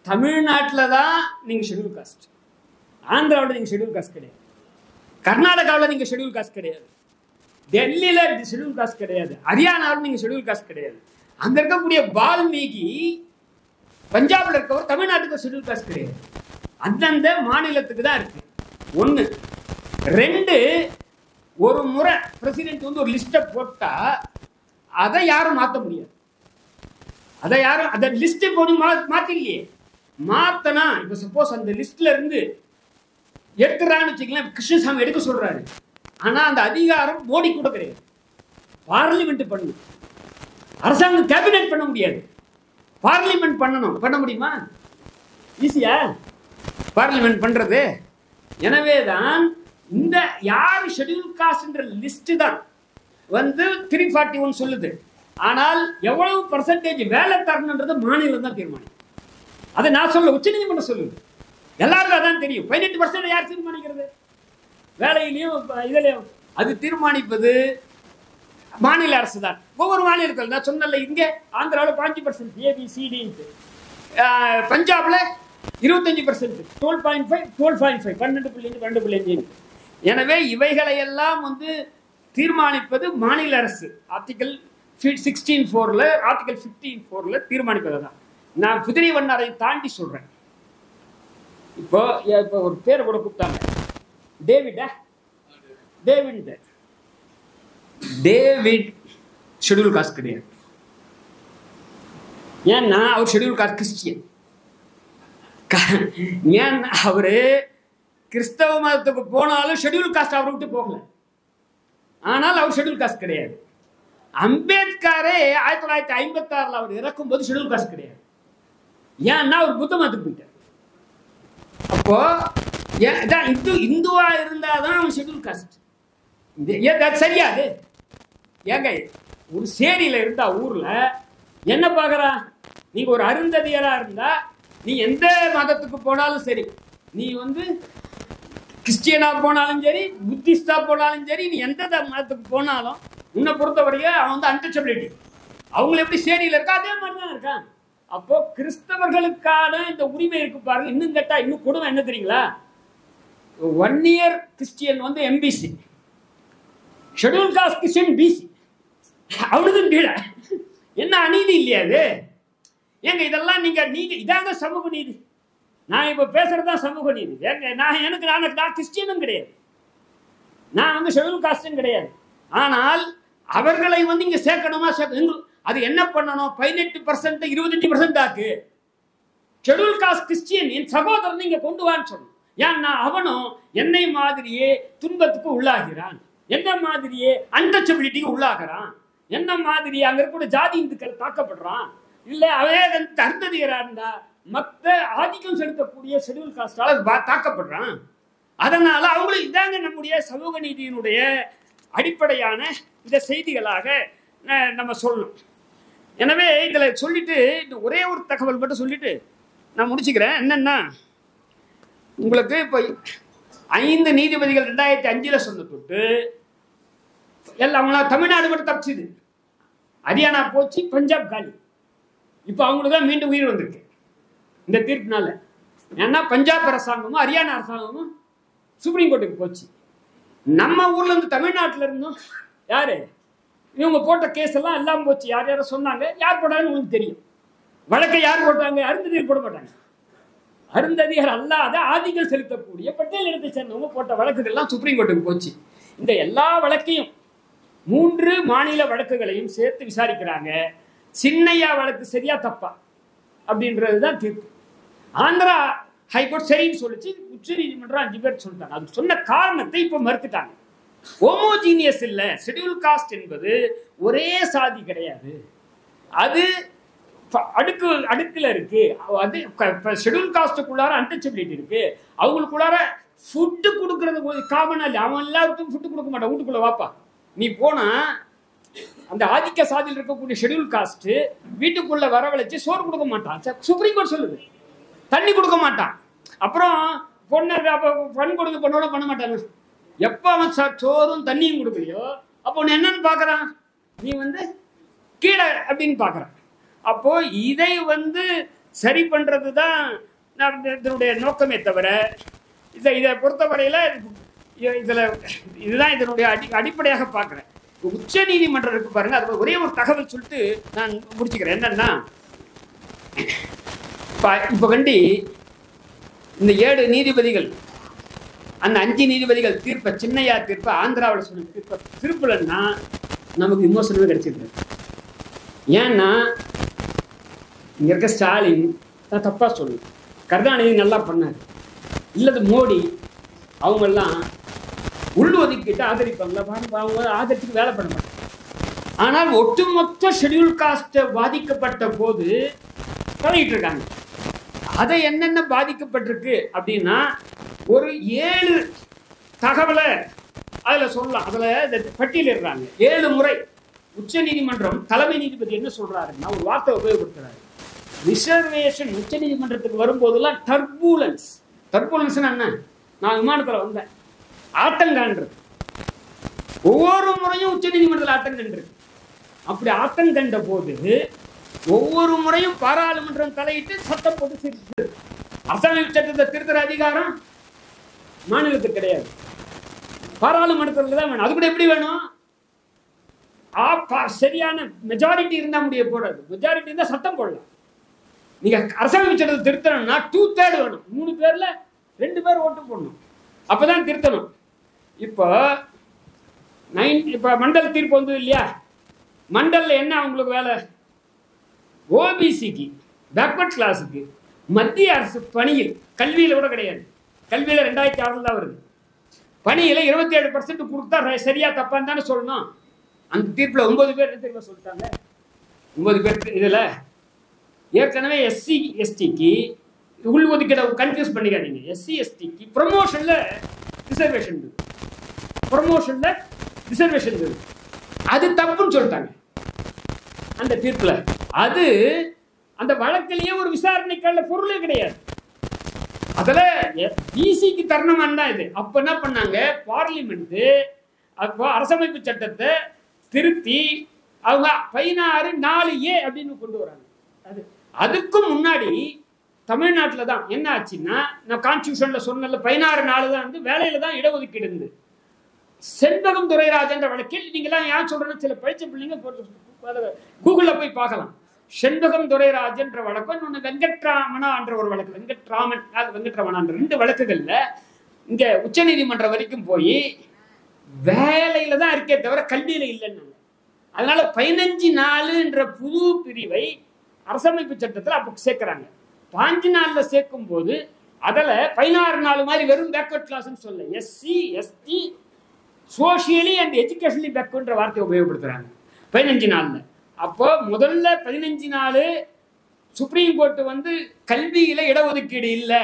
தமிழ்நாட்டில் தான் நீங்க ஷெட்யூல் காஸ்ட், ஆந்திராவில் நீங்க ஷெட்யூல் காஸ்ட் கிடையாது, கர்நாடகாவில் நீங்க ஷெட்யூல் காஸ்ட் கிடையாது, டெல்லியில ஷெட்யூல் காஸ்ட் கிடையாது, ஹரியானாவில் நீங்க ஷெட்யூல் காஸ்ட் கிடையாது. அங்க இருக்கக்கூடிய வால்மீகி பஞ்சாப்ல இருக்கவர் தமிழ்நாட்டுக்கு ஷெட்யூல் காஸ்ட் கிடையாது. அந்தந்த மாநிலத்துக்கு தான் இருக்கு. ஒன்று. ரெண்டு, ஒரு முறை பிரசிடென்ட் வந்து ஒரு லிஸ்ட்டை போட்டா அதை யாரும் மாற்ற முடியாது. அதை யாரும் அந்த லிஸ்ட்டை போட்டு மாத்திரலையே. மாத்தனா இப்போ சப்போஸ் அந்த லிஸ்ட்ல இருந்து எடுக்கிறான்னு வச்சுக்கலாம், கிருஷ்ணசாமி எடுக்க சொல்றாரு. ஆனா அந்த அதிகாரம் மோடி கூட கிடையாது. பார்லிமெண்ட் பண்ணணும், அரசாங்கம் கேபினெட் பண்ண முடியாது, பார்லிமெண்ட் பண்ணணும். பண்ண முடியுமா? ஈஸியா பார்லிமெண்ட் பண்றது? எனவே தான் இந்த யார் ஷெட்யூல் காஸ்ட்ன்ற லிஸ்ட் தான் வந்து 341 சொல்லுது. ஆனால் எவ்வளவு பர்சன்டேஜ் வேலை தரணுன்றது மாநிலம் தான் தீர்மானிக்கும். அதை நான் சொல்ல, உச்ச நீதிமன்றம் சொல்லுது. எல்லாருக்கும் அதான் தெரியும். 18% யார் தீர்மானிக்கிறது? வேலையிலையும் இதுலையும் அது தீர்மானிப்பது மாநில அரசு தான். ஒவ்வொரு மாநிலத்தில் நான் சொன்னல, இங்கே ஆந்திராவில் 5%, ABCD, பஞ்சாப்ல 25%, 12.5, 12.5. எனவே இவைகளை எல்லாம் வந்து தீர்மானிப்பது மாநில அரசு. ஆர்டிகல் 16(4)ல, ஆர்டிகல் 15(4)ல தீர்மானிப்பது தான். நான் குதிரை வண்ணாரை தாண்டி சொல்றேன். இப்போ ஒரு பேரை கூட கூப்பிட்டாங்க, டேவிட் ஷெட்யூல் காஸ்ட் கிடையாது. ஏன்னா அவர் ஷெட்யூல் காஸ்ட் கிறிஸ்டியன். ஏன்னா அவரு கிறிஸ்தவ மதத்துக்கு போனாலும் ஷெட்யூல் காஸ்ட் அவரை விட்டு போகல. ஆனால் அவர் ஷெட்யூல் காஸ்ட் கிடையாது. அம்பேத்கரே 1956 அவர் இறக்கும் போது ஷெட்யூல் காஸ்ட் கிடையாது. ஏன்னா அவர் புத்த மதத்துக்கு போயிட்டார். அப்போ இந்துவா இருந்தாதான் அவன் ஷெட்யூல் காஸ்ட். சரியாது? ஏங்க, ஒரு சேரியில இருந்தா ஊர்ல என்ன பாக்குறான்? நீங்க ஒரு அருந்ததியரா இருந்தா நீ எந்த மதத்துக்கு போனாலும் சரி, நீ வந்து கிறிஸ்டியனா போனாலும் சரி, புத்திஸ்டா போனாலும் சரி, நீ எந்த மதத்துக்கு போனாலும் உன்னை பொறுத்தவரையே அவன் வந்து அன்டச்சபிலிட்டி. அவங்களை எப்படி சேரியில இருக்கா அதே மாதிரிதான் இருக்கான். அப்போ கிறிஸ்தவர்களுக்கான இந்த உரிமை இருக்கு பாருங்க. இன்னும் கேட்டா இன்னும் கொடுமை என்ன தெரியுங்களா? 1 year கிறிஸ்டியன் வந்து MBC, schedule cost Christian BC. அவனுக்கு கீழே என்ன அநீதி இல்லையா அது? ஏங்க இதெல்லாம் நீங்க இதாங்க சமூக நீதி. நான் இப்ப பேசுறதுதான் சமூக நீதி. ஏங்க நான் கிறிஸ்டியனும் கிடையாது, நான் வந்து ஷெட்யூல் காஸ்டும் கிடையாது. ஆனால் அவர்களை வந்து இங்க சேர்க்கணுமா? அது என்ன பண்ணணும்? 18% 25% ஆக்கு. ஷெட்யூல் காஸ்ட் கிறிஸ்டியன் என் சகோதரன் இங்க கொண்டு வான்னு சொல்லணும். ஏன்னா அவனும் என்னை மாதிரியே துன்பத்துக்கு உள்ளாகிறான், என்ன மாதிரியே அன்டச்சபிலிட்டிக்கு உள்ளாகிறான், என்ன மாதிரியே அங்க கூட ஜாதி இந்துக்கள் தாக்கப்படுறான். இல்ல அவே அருந்ததியரா இருந்தா மற்ற ஆதிக்கம் செலுத்தக்கூடிய ஷெட்யூல் காஸ்டால தாக்கப்படுறான். அதனால அவங்களும் இதாங்க நம்முடைய சமூக நீதியினுடைய அடிப்படையான இந்த செய்திகளாக நம்ம சொல்லணும். எனவே இதுல சொல்லிட்டு ஒரே ஒரு தகவல் மட்டும் சொல்லிட்டு நான் முடிச்சுக்கிறேன். என்னன்னா, உங்களுக்கு இப்போ 5 நீதிபதிகள் 2005 சொன்ன தொட்டு எல்லாம் தமிழ்நாடு மட்டும் தப்பிச்சுது, ஹரியானா போச்சு, பஞ்சாப் காலி. இப்போ அவங்களுக்கு தான் மீண்டும் உயிர் வந்திருக்கு இந்த தீர்ப்பினால. ஏன்னா பஞ்சாப் அரசாங்கமும் ஹரியானா அரசாங்கமும் சுப்ரீம் கோர்ட்டுக்கு போச்சு. நம்ம ஊர்ல இருந்து தமிழ்நாட்டில இருந்தும் யாரு இவங்க போட்ட கேஸ் எல்லாம் போச்சு. யார் யாரும் சொன்னாங்க, யார் போட்டாங்கன்னு உங்களுக்கு தெரியும். வழக்கை யார் போட்டாங்க? அருந்ததியர் போட மாட்டாங்க. அருந்ததியர் அல்லாத ஆதிக்கம் செலுத்தக்கூடிய பட்டியல் இடத்தை சேர்ந்தவங்க போட்ட வழக்குகள்லாம் சுப்ரீம் கோர்ட்டுக்கு போச்சு. இந்த எல்லா வழக்கையும் 3 மாநில வழக்குகளையும் சேர்த்து விசாரிக்கிறாங்க. சின்னையா வழக்கு சரியா தப்பா அப்படின்றதுதான் தீர்ப்பு. ஆந்திரா ஹைகோர்ட் சரின்னு சொல்லிச்சு, உச்ச நீதிமன்றம் 5 பேர் சொல்லிட்டாங்க. அது சொன்ன காரணத்தை இப்ப மறுத்துட்டாங்க. ஹோமோஜீனியஸ் இல்ல, ஷெட்யூல் காஸ்ட் என்பது ஒரே சாதி கிடையாது, அது அடுக்குல இருக்கு. அது ஷெட்யூல் காஸ்டுக்குள்ளார அன்டச்சபிலிட்டி இருக்கு. அவங்களுக்குள்ளார ஃபுட்டு கொடுக்கறது காமனா இல்லை. அவன் எல்லாருக்கும் ஃபுட்டு கொடுக்க மாட்டான். வீட்டுக்குள்ள வாப்பா நீ போனா அந்த ஆதிக்க சாதியில் இருக்கக்கூடிய ஷெட்யூல் காஸ்ட் வீட்டுக்குள்ள வரவழைச்சு சோறு கொடுக்க மாட்டான். சுப்ரீம் கோர்ட் சொல்லுது. தண்ணி கொடுக்க மாட்டான். அப்புறம் பொண்ணு கொடுக்க பொண்ணோட பண்ண மாட்டாங்க. எப்ப அவன் சோறும் தண்ணியும் கொடுக்கலையோ அப்போ என்னன்னு பாக்குறான், நீ கீழே அப்படின்னு பாக்குறான். அப்போ இதை சரி பண்றதுதான் இதனுடைய நோக்கமே தவிர இதை பொறுத்தவரையில இதுதான் இதனுடைய அடிப்படையாக பார்க்கிறேன். உச்ச நீதிமன்றம் இருக்கு பாருங்க, அது ஒரே ஒரு தகவல் சொல்லிட்டு நான் முடிச்சுக்கிறேன். என்னன்னா இப்ப இந்த 7 நீதிபதிகள் அந்த 5 நீதிபதிகள் தீர்ப்ப சின்னையா தீர்ப்ப ஆந்திராவில் சொன்ன தீர்ப்ப திருப்பலன்னா நமக்கு விமோசனமே கிடைச்சிருக்கு. ஏன்னா இங்க இருக்க ஸ்டாலின் தான் தப்பா சொல்லு, கருணாநிதி நல்லா பண்ணாரு, இல்லது மோடி அவங்க எல்லாம் உள்ஒதுக்கிட்டு ஆதரிப்பாங்களா, அவங்க ஆதரிச்சுட்டு வேலை பண்ண மாட்டாங்க. ஆனால் ஒட்டுமொத்த ஷெட்யூல் காஸ்ட் பாதிக்கப்பட்ட போது தலையிட்டு இருக்காங்க. அதை என்னென்ன பாதிக்கப்பட்டிருக்கு அப்படின்னா ஒரு 7 தகவலை அதுல சொல்லலாம். அதுல பட்டியலிடுறாங்க. 7 முறை உச்ச நீதிமன்றம் தலைமை நீதிபதி என்ன சொல்றாருன்னா ஒரு வார்த்தை உபயோகப்படுத்துறாரு. ரிசர்வேஷன் உச்ச நீதிமன்றத்துக்கு வரும்போதெல்லாம் டர்புலன்ஸ் என்ன, நான் விமானத்துல வந்தேன், ஆட்டங்கான்றது ஒவ்வொரு முறையும் உச்ச நீதிமன்றத்தில் ஆட்டங்கன்று. அப்படி ஆட்டங்கண்ட போது ஒவ்வொரு முறையும் பாராளுமன்றம் தலையிட்டு சட்டம் போட்டு சிரிச்சு அரசியல் சட்டத்தை திருத்துற அதிகாரம் மாநிலத்துக்கு கிடையாது, பாராளுமன்றத்தில் தான் வேணும். அது கூட எப்படி வேணும், சரியான மெஜாரிட்டி இருந்தா முடிய போடாது. மெஜாரிட்டி இருந்தா சட்டம் போடலாம். நீங்க அரசியல் சட்டத்தை திருத்தணும்னா 2/3 வேணும். 3 பேர்ல 2 பேர் ஓட்டு போடணும், அப்பதான் திருத்தணும். இப்போ மண்டல் தீர்ப்பு வந்தது இல்லையா, மண்டல்ல என்ன அவங்களுக்கு வேலை, ஓபிசிக்கு பேக்வர்ட் கிளாஸுக்கு மத்திய அரசு பணியில் கல்வியில கூட கிடையாது, கல்வியில 2006 தான் வருது, பணியில 27% கொடுத்தா சரியா தப்பான்னு தானே சொல்லணும். அந்த தீர்ப்புல 9 பேர் தெரியுமா சொல்லிட்டாங்க. 9 பேர் இதுல ஏற்கனவே எஸ்சி எஸ்டிக்கு உள்ஒதுக்கீடு கன்ஃபியூஸ் பண்ணிக்காதீங்க. எஸ்சி எஸ்டிக்கு ப்ரமோஷன்ல ரிசர்வேஷன் அது தப்புன்னு சொல்லிட்டாங்க அந்த தீர்ப்புல. அது அந்த வழக்கிலேயே ஒரு விசாரணைக்கான பொருளே கிடையாது. அதுல பிசிக்கு தருணம் தான் இது. அப்ப என்ன பண்ணாங்க, பார்லிமெண்ட் அப்போ அரசமைப்பு சட்டத்தை திருத்தி அவங்க 16(4)A அப்படின்னு கொண்டு வராங்க. அதுக்கும் முன்னாடி தமிழ்நாட்டில் தான் என்ன ஆச்சுன்னா, நான் கான்ஸ்டியூஷன்ல சொன்ன 16(4) தான் வேலையில தான் இடஒதுக்கீடு இருந்து. செண்பகம் துரைராஜன் வழக்கில் நீங்களாம் யார் சொல்றேன்னு சில படிச்ச பிள்ளைங்க கூகுள்ல போய் பார்க்கலாம். செண்பகம் துரைராஜன் வழக்கம், இன்னொன்று வெங்கட்ராமனா என்ற ஒரு வழக்கு, வெங்கட்ராமனா 2 வழக்குகள்ல இங்க உச்ச நீதிமன்றம் வரைக்கும் போய் வேலையில தான் இருக்கே தவிர கல்வியில இல்லைன்னு. அதனால 15(4) புது பிரிவை அரசமைப்பு சட்டத்தில் அப்ப சேர்க்கிறாங்க. 5(4) சேர்க்கும் போது அதில் 16(4) மாதிரி வெறும் பேக்வர்ட் கிளாஸ் சொல்ல SC ST socially and educationally பேக்வர்ட்ன்ற வார்த்தையை உபயோகப்படுத்துறாங்க 15(4). அப்போ முதல்ல 15(4) சுப்ரீம் கோர்ட் கல்வியில இடஒதுக்கீடு இல்லை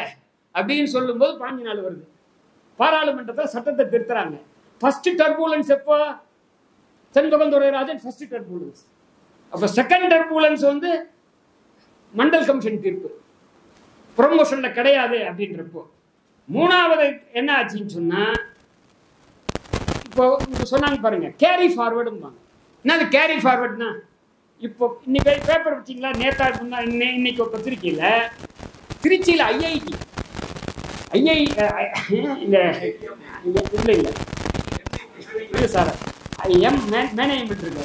அப்படின்னு சொல்லும்போது 15(4) வருது. பாராளுமன்றத்தில் சட்டத்தை திருத்துறாங்க. ஃபர்ஸ்ட் டர்புலன்ஸ் எப்போ, செண்பகம் துரைராஜன் ஃபர்ஸ்ட் டர்புலன்ஸ். அப்போ செகண்ட் டர்புலன்ஸ் மண்டல் கமிஷன் தீர்ப்பு ப்ரொமோஷன்ல கிடையாது அப்படின்றப்போ. 3வது என்ன ஆச்சுன்னு சொன்னா, இப்போ சொன்னாங்க பாருங்க கேரி ஃபார்வர்டும்பாங்க. என்னது கேரி ஃபார்வர்ட்னா, இப்போ இன்னைக்கு பேப்பர் வச்சிங்களா, நேத்தா இன்னைக்கு ஒரு பத்திரிக்கையில் திருச்சியில் ஐஐடி இல்லை சார் மேனேஜ்மெண்ட் இருக்கு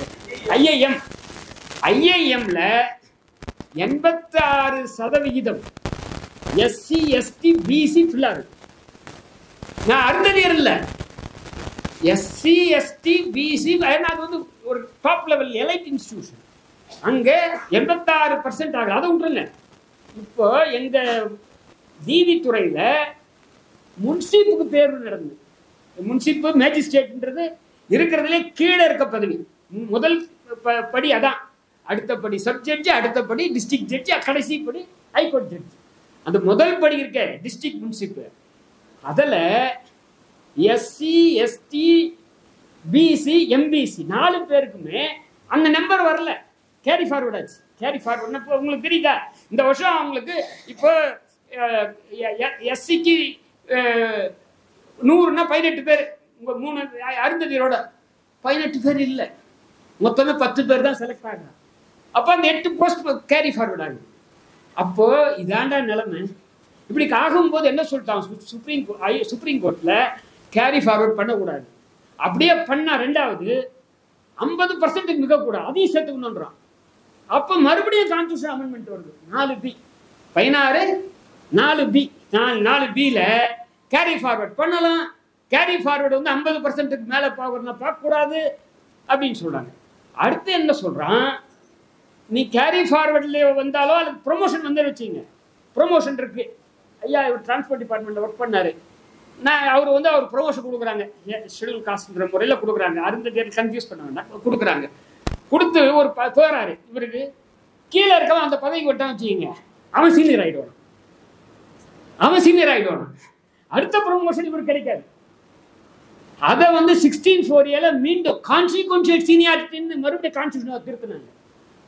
ஐஐஎம்ல 86% எஸ்சி எஸ்டி பிசி ஃபுல்லா இருக்கு. நான் அருந்ததியர் இல்ல, எஸ்சி எஸ்டி பிசி அது ஒரு டாப் லெவல் எலைட் இன்ஸ்டிடியூஷன். அங்கே 86% ஆகுது. அதை விட்டுருங்க. இப்போ எங்க நீதித்துறையில முன்சிப்புக்கு தேர்வு நடந்தது. முன்சிப்பு மேஜிஸ்ட்ரேட்ன்றது இருக்கிறதுலே கீழே இருக்க பதவி. முதல் படி அதான். அடுத்த படி சப் ஜட்ஜி, அடுத்த படி டிஸ்ட்ரிக்ட் ஜட்ஜி, கடைசி படி ஹைகோர்ட் ஜட்ஜி. அந்த முதல் படி இருக்க டிஸ்ட்ரிக்ட் முன்சிப்பு, அதில் எஸ்சி, எஸ்டி, பிசி, எம்பிசி 4 பேருக்குமே அந்த நம்பர் வரல. கேரி ஃபார்வர்ட் ஆச்சு. கேரி ஃபார்வர்ட் இப்போ உங்களுக்கு தெரியுதா? இந்த வருஷம் அவங்களுக்கு இப்போ எஸ்சிக்கு 100ன்னா 18 பேர். உங்கள் 3 அருந்ததியரோட 18 பேர் இல்லை, மொத்தமே 10 பேர் தான் செலக்ட் ஆகுறாங்க. அப்போ அந்த 8 போஸ்ட் கேரி ஃபார்வர்ட் ஆகுது. அப்போ இதாண்டா நிலைமை. இப்படி ஆகும்போது என்ன சொல்லிட்டாங்க சுப்ரீம் கோர்ட்டில், கேரி ஃபார்வர்ட் பண்ணக்கூடாது. அப்படியே பண்ணா ரெண்டாவது 50% மிகக்கூடாது, அதையும் சேர்த்துக்கணுன்றான். அப்போ மறுபடியும் கான்ஸ்டியூஷன் அமெண்ட்மெண்ட் வருது. 4B 16 4B 4Bல கேரி ஃபார்வர்ட் பண்ணலாம். கேரி ஃபார்வர்டு வந்து 50%க்கு மேலே பார்க்கக்கூடாது அப்படின்னு சொல்றாங்க. அடுத்து என்ன சொல்றான், நீ கேரி ஃபார்வர்ட்ல வந்தாலோ அல்லது ப்ரொமோஷன் வந்து வச்சுங்க. ப்ரொமோஷன் இருக்கு. ஐயா இவர் டிரான்ஸ்போர்ட் டிபார்ட்மெண்ட்ல ஒர்க் பண்ணாரு, அவர் வந்து அவர் ப்ரொமோஷன் கொடுக்குறாங்க, ஷெட்யூல் காஸ்ட்ங்கிற முறையில் கொடுக்குறாங்க. அருந்ததியர் கன்ஃபியூஸ் பண்ண வேண்டாம், கொடுக்குறாங்க. கொடுத்து ஒரு போறாரு, இவருக்கு கீழே இருக்கவன் அந்த பதவிக்கு விட்டான் வச்சுக்கிங்க, அவன் சீனியர் ஆகிடுவான். அடுத்த ப்ரொமோஷன் இவருக்கு கிடைக்காது. அதை வந்து 16(4A மீண்டும் கான்சிக்வன்ஷியல் சீனியாரிட்டின்னு மறுபடியும் கான்ஸ்டியூஷன் திருத்தினாங்க.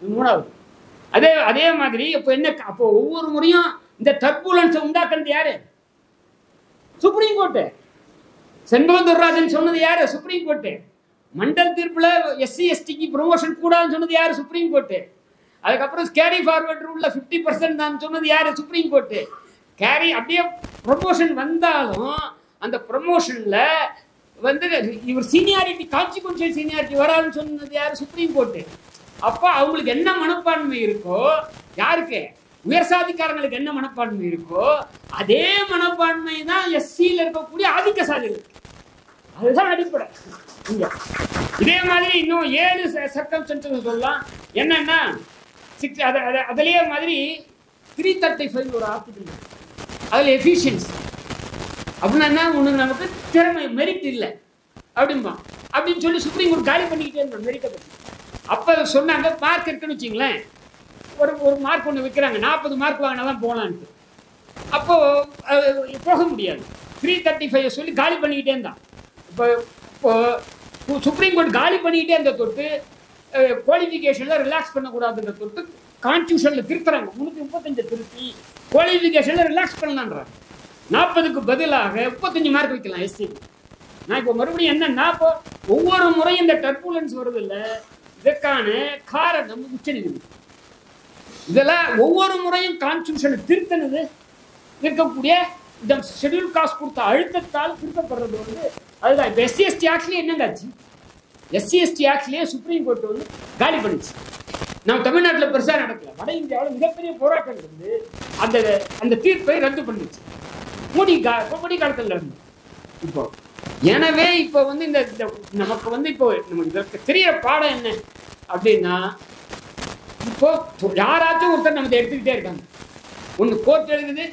3வது. அதே மாதிரி இப்போ என்ன, அப்போ ஒவ்வொரு முறையும் இந்த டர்புலன்ஸை உண்டாக்குறது யாரு? Supreme court. செண்பக துர்ராஜன் சொன்னது யாரு? Supreme court. மண்டல் தீர்ப்புல எஸ்சி எஸ்டிக்கு ப்ரொமோஷன் கூடாதுன்னு சொன்னது யாரு? Supreme court. அதுக்கப்புறம் கேரி ஃபார்வர்ட் ரூல்ல 50% தான் சொன்னது யாரு? Supreme court. கேரி அப்படியே ப்ரொமோஷன் வந்தாலும் அந்த ப்ரொமோஷன்ல வந்து இவர் சீனியாரிட்டி கான்சிக்வன்ஷியல் சீனியாரிட்டி வராதுன்னு சொன்னது யாரு? Supreme court. அப்போ அவங்களுக்கு என்ன மனப்பான்மை இருக்கோ, யாருக்கு உயர் சாதிக்காரங்களுக்கு என்ன மனப்பான்மை இருக்கோ அதே மனப்பான்மை தான் எஸ்சியில் இருக்கக்கூடிய ஆதிக்க சாதிகள். அதுதான் அடிப்படை. இதே மாதிரி இன்னும் 7 சர்க்கம்ஸ்டன்சஸ் சொல்லலாம். என்னன்னா அதுலயே மாதிரி 335 ஒரு ஆர்டிகல், அதில் எஃபிஷியன்சி அப்படின்னா உனக்கு நமக்கு திறமை மெரிட் இல்லை அப்படின்பா அப்படின்னு சொல்லி சுப்ரீம் கோர்ட் காலி பண்ணிக்கிட்டே இருந்தாங்க மெரிட்டை பற்றி. அப்போ சொன்னாங்க மார்க் இருக்குன்னு வச்சிங்களேன், ஒரு மார்க் ஒன்று வைக்கிறாங்க, 40 மார்க் வாங்கினா தான் போகலான்ட்டு. அப்போது போக முடியாது. 335 சொல்லி காலி பண்ணிக்கிட்டே இருந்தான். இப்போ சுப்ரீம் கோர்ட் காலி பண்ணிக்கிட்டே இருந்த தொட்டு குவாலிஃபிகேஷனில் ரிலாக்ஸ் பண்ணக்கூடாதுன்ற தொட்டு கான்ஸ்டியூஷனில் திருத்துறாங்க. 335 திருத்தி குவாலிஃபிகேஷனில் ரிலாக்ஸ் பண்ணலான்றாங்க. 40க்கு பதிலாக 35 மார்க் வைக்கலாம் எஸ்சி. நான் இப்போ மறுபடியும் என்னன்னா, இப்போ ஒவ்வொரு முறையும் இந்த டர்புலன்ஸ் வருது இல்லை, இதற்கான காரணம் உச்சநீதிமன்றம். இதெல்லாம் ஒவ்வொரு முறையும் கான்ஸ்டியூஷனை திருத்தினது இருக்கக்கூடிய இந்த ஷெட்யூல் காஸ்ட் கொடுத்த அழுத்தத்தால் திருத்தப்படுறது வந்து அதுதான். இப்போ எஸ்சி எஸ்டி ஆக்ட்லேயே என்னங்காச்சு, எஸ்சி எஸ்டி ஆக்ட்லேயே சுப்ரீம் கோர்ட் வந்து காலி பண்ணிச்சு. நம்ம தமிழ்நாட்டில் பெருசாக நடக்கல, வட இந்தியாவில் மிகப்பெரிய போராட்டம் இருந்து அந்த அந்த தீர்ப்பை ரத்து பண்ணிச்சு. மோடி காலத்தில் இருந்து இப்போ. எனவே இப்போ வந்து இந்த நமக்கு வந்து இப்போ நமக்கு இதற்கு தெரிய பாடம் என்ன அப்படின்னா, இப்போ யாராச்சும் ஒருத்தர் நம்ம எடுத்துக்கிட்டே இருக்காங்க. ஒன்று கோர்ட் எழுதுது,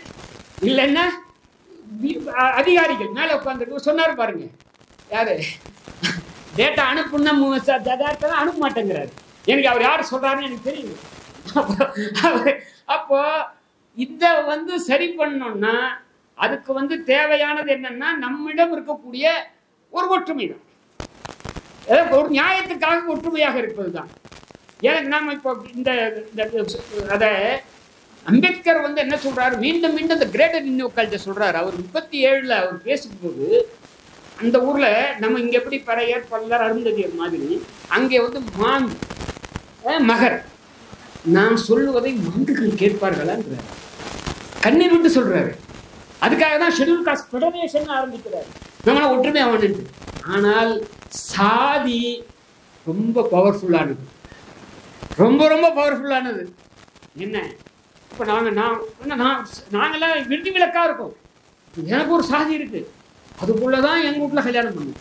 இல்லைன்னா அதிகாரிகள் மேலே உட்காந்துருக்கு. சொன்னார் பாருங்க, யாரு டேட்டா அனுப்புன்னா அனுப்ப மாட்டேங்கிறாரு. எனக்கு அவர் யார் சொல்றாருன்னு எனக்கு தெரியும். அப்போ இதை வந்து சரி பண்ணோம்னா அதுக்கு வந்து தேவையானது என்னன்னா, நம்மிடம் இருக்கக்கூடிய ஒரு ஒற்றுமை தான். ஒரு நியாயத்துக்காக ஒற்றுமையாக இருப்பது தான். எனக்கு நாம இப்போ இந்த அதை அம்பேத்கர் வந்து என்ன சொல்றாரு, மீண்டும் மீண்டும் இந்த கிரேட்டர் இன்இக்வாலிட்டி சொல்றாரு. அவர் 37ல் அவர் பேசும்போது அந்த ஊர்ல நம்ம இங்க எப்படி பறையர் பல்லர் அருந்ததியர் மாதிரி அங்கே வந்து மகர் நான் சொல்லுவதை மாங்குகள் கேட்பார்களான்றார். கண்ணீர் விட்டு சொல்றாரு. அதுக்காக தான் ஷெட்யூல் காஸ்ட் ஃபெடரேஷன் ஆரம்பிக்கிறார், நம்மளால ஒற்றுமை ஆகணுன்ட்டு. ஆனால் சாதி ரொம்ப பவர்ஃபுல்லானது, ரொம்ப ரொம்ப பவர்ஃபுல்லானது. என்ன இப்போ நாங்கெல்லாம் விருதி விலக்கா இருக்கோம். எனக்கு ஒரு சாதி இருக்கு, அதுக்குள்ளதான் எங்க வீட்டுல கல்யாணம் பண்ணும்.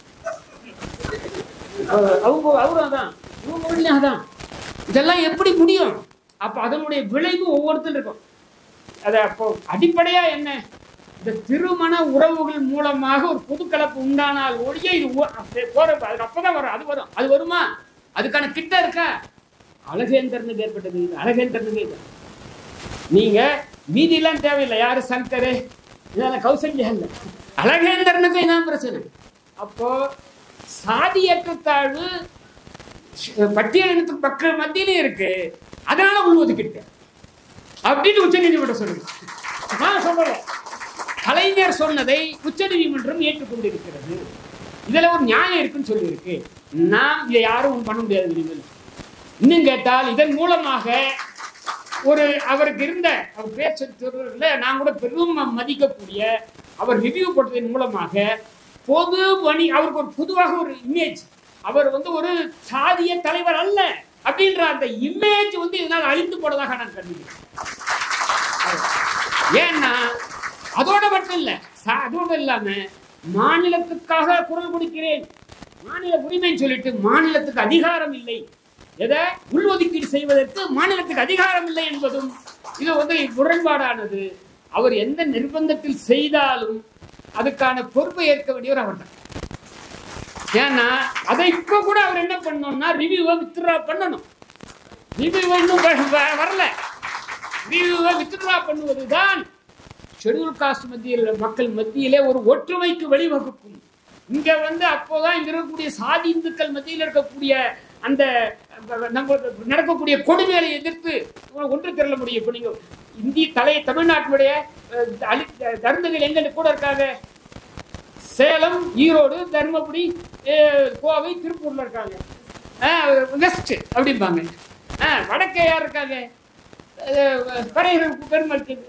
அவரும் அதான், இவங்க தான். இதெல்லாம் எப்படி முடியும்? அப்ப அதனுடைய விளைவு ஒவ்வொருத்தரும் இருக்கும். அது அப்போ அடிப்படையா என்ன? இந்த திருமண உறவுகள் மூலமாக ஒரு பொது கலப்பு உண்டானால் ஒழிய இது போற அப்பதான் வரும். அது வரும். அது வருமா? அதுக்கான கிட்ட இருக்கா? அழகேந்திரனுக்கு ஏற்பட்டது. அழகேந்திரனுக்கு நீங்க மீதியெல்லாம் தேவையில்லை. யாரு சங்கரு இதெல்லாம் கௌசல்யா இல்லை, அழகேந்திரனுக்கும் இதான் பிரச்சனை. அப்போ சாதியேற்றத்தாழ்வு பட்டியலினத்துக்கு மக்கள் மத்தியிலே இருக்கு, அதனால உள்ஒதுக்கீடு அப்படின்னு உச்ச நீதிமன்றம் சொல்லுங்க. நான் சொல்றேன், கலைஞர் சொன்னதை உச்ச நீதிமன்றம் ஏற்றுக்கொண்டிருக்கிறது. இதுல ஒரு நியாயம் இருக்குன்னு சொல்லி இருக்கு. நாம் இதை யாரும் பண்ண முடியாது. இன்னும் கேட்டால் இதன் மூலமாக ஒரு அவருக்கு இருந்த அவர் பேசுல நான் கூட பெரும் மதிக்கக்கூடிய அவர் ரிவ்யூ போட்டதன் மூலமாக பொது பணி அவருக்கு ஒரு பொதுவாக ஒரு இமேஜ், அவர் ஒரு சாதிய தலைவர் அல்ல அப்படின்ற அந்த இமேஜ் இதனால் அழிந்து போனதாக நான் கருதுகிறேன். ஏன்னா அதோட மட்டும் இல்ல, அதோட இல்லாம மாநிலத்துக்காக குரல் கொடுக்கிறேன், மாநில உரிமைன்னு சொல்லிட்டு மாநிலத்துக்கு அதிகாரம் இல்லை, எதை உள்ஒதுக்கீடு செய்வதற்கு மாநிலத்துக்கு அதிகாரம் இல்லை என்பதும் இது முரண்பாடானது. அவர் எந்த நிர்பந்தத்தில் செய்தாலும் அதுக்கான பொறுப்பை ஏற்க வேண்டியவர் அவர் தான். ஏன்னா அதை இப்ப கூட அவர் என்ன பண்ணணும்னா ரிவ்யூவை வித்ட்ரா பண்ணணும். ரிவ்யூவை இன்னும் வரல. ரிவ்யூவை வித்ட்ரா பண்ணுவதுதான் ஷெட்யூல் காஸ்ட் மத்தியில் மக்கள் மத்தியிலே ஒரு ஒற்றுமைக்கு வழிவகுக்கும். இங்க அப்போதான் இங்க இருக்கக்கூடிய சாதி இந்துக்கள் மத்தியில் இருக்கக்கூடிய அந்த நம்ம நடக்கக்கூடிய கொடுமைகளை எதிர்த்து ஒன்று திரள முடியும். இப்போ நீங்க தமிழ்நாட்டினுடைய தருந்ததில் எங்க கூட இருக்காங்க? சேலம், ஈரோடு, தருமபுரி, கோவை, திருப்பூர்ல இருக்காங்க. வெஸ்ட் அப்படிம்பாங்க. வடக்கே யார் இருக்காங்க? பெருமக்கள்.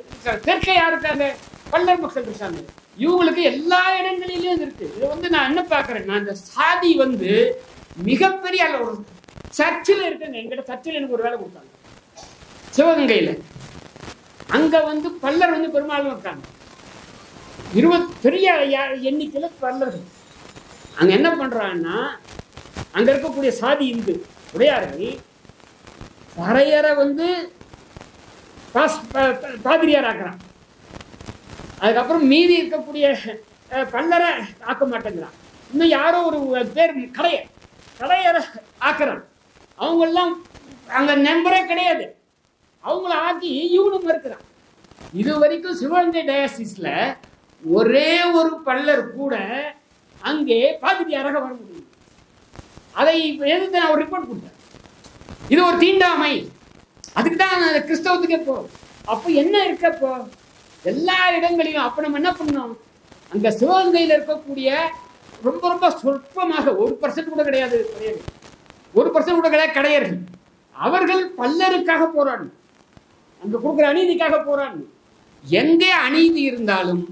தெற்கே யார் இருக்காங்க? பல்லர் மக்கள் இருக்காங்க. இவங்களுக்கு எல்லா இடங்களிலும் இருக்கு. இது நான் என்ன பாக்குறேன்னா, இந்த சாதி மிகப்பெரிய ஒரு சர்ச்சில் இருக்குங்க. எங்கிட்ட சர்ச்சில் எனக்கு ஒரு வேலை கொடுத்தாங்க சிவகங்கையில. அங்க பல்லர் பெரும்பாலும் இருக்காங்க. 20 பெரிய எண்ணிக்கையில பல்லர்கள். அங்க என்ன பண்றாங்கன்னா, அங்க இருக்கக்கூடிய சாதி இந்து உடையார்கள் பறையரை பாதிரியார் ஆக்குறான். அதுக்கப்புறம் மீதி இருக்கக்கூடிய பல்லரை ஆக்க மாட்டேங்கிறான். இன்னும் யாரோ ஒரு பேர் கடையரை ஆக்குறான். அவங்கெல்லாம் அங்க நம்பரே கிடையாது. அவங்கள ஆக்கி இவனும் இருக்கிறான். இது வரைக்கும் சிவகங்கை டயாசிஸ்ல ஒரே ஒரு பல்லர் கூட அங்கே பாதிரியாராக வர முடியும். அதை எதிர்த்து நான் ஒரு ரிப்போர்ட் கொடுத்தேன். இது ஒரு தீண்டாமை. அதுக்கு தான் கிறிஸ்தவத்துக்கே போறோம். அப்போ என்ன இருக்கப்போ எல்லா இடங்களிலும் அப்ப நம்ம என்ன பண்ணோம்? அங்க சிவகங்கையில் இருக்கக்கூடிய ரொம்ப ரொம்ப சொற்பமாக 1% கூட கிடையாது, 1% கூட கிடையாது கடையர்கள். அவர்கள் பல்லருக்காக போராடணும், அங்க கொடுக்குற அநீதிக்காக போராடணும். எங்கே அநீதி இருந்தாலும்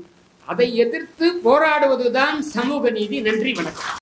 அதை எதிர்த்து போராடுவதுதான் சமூக நீதி. நன்றி, வணக்கம்.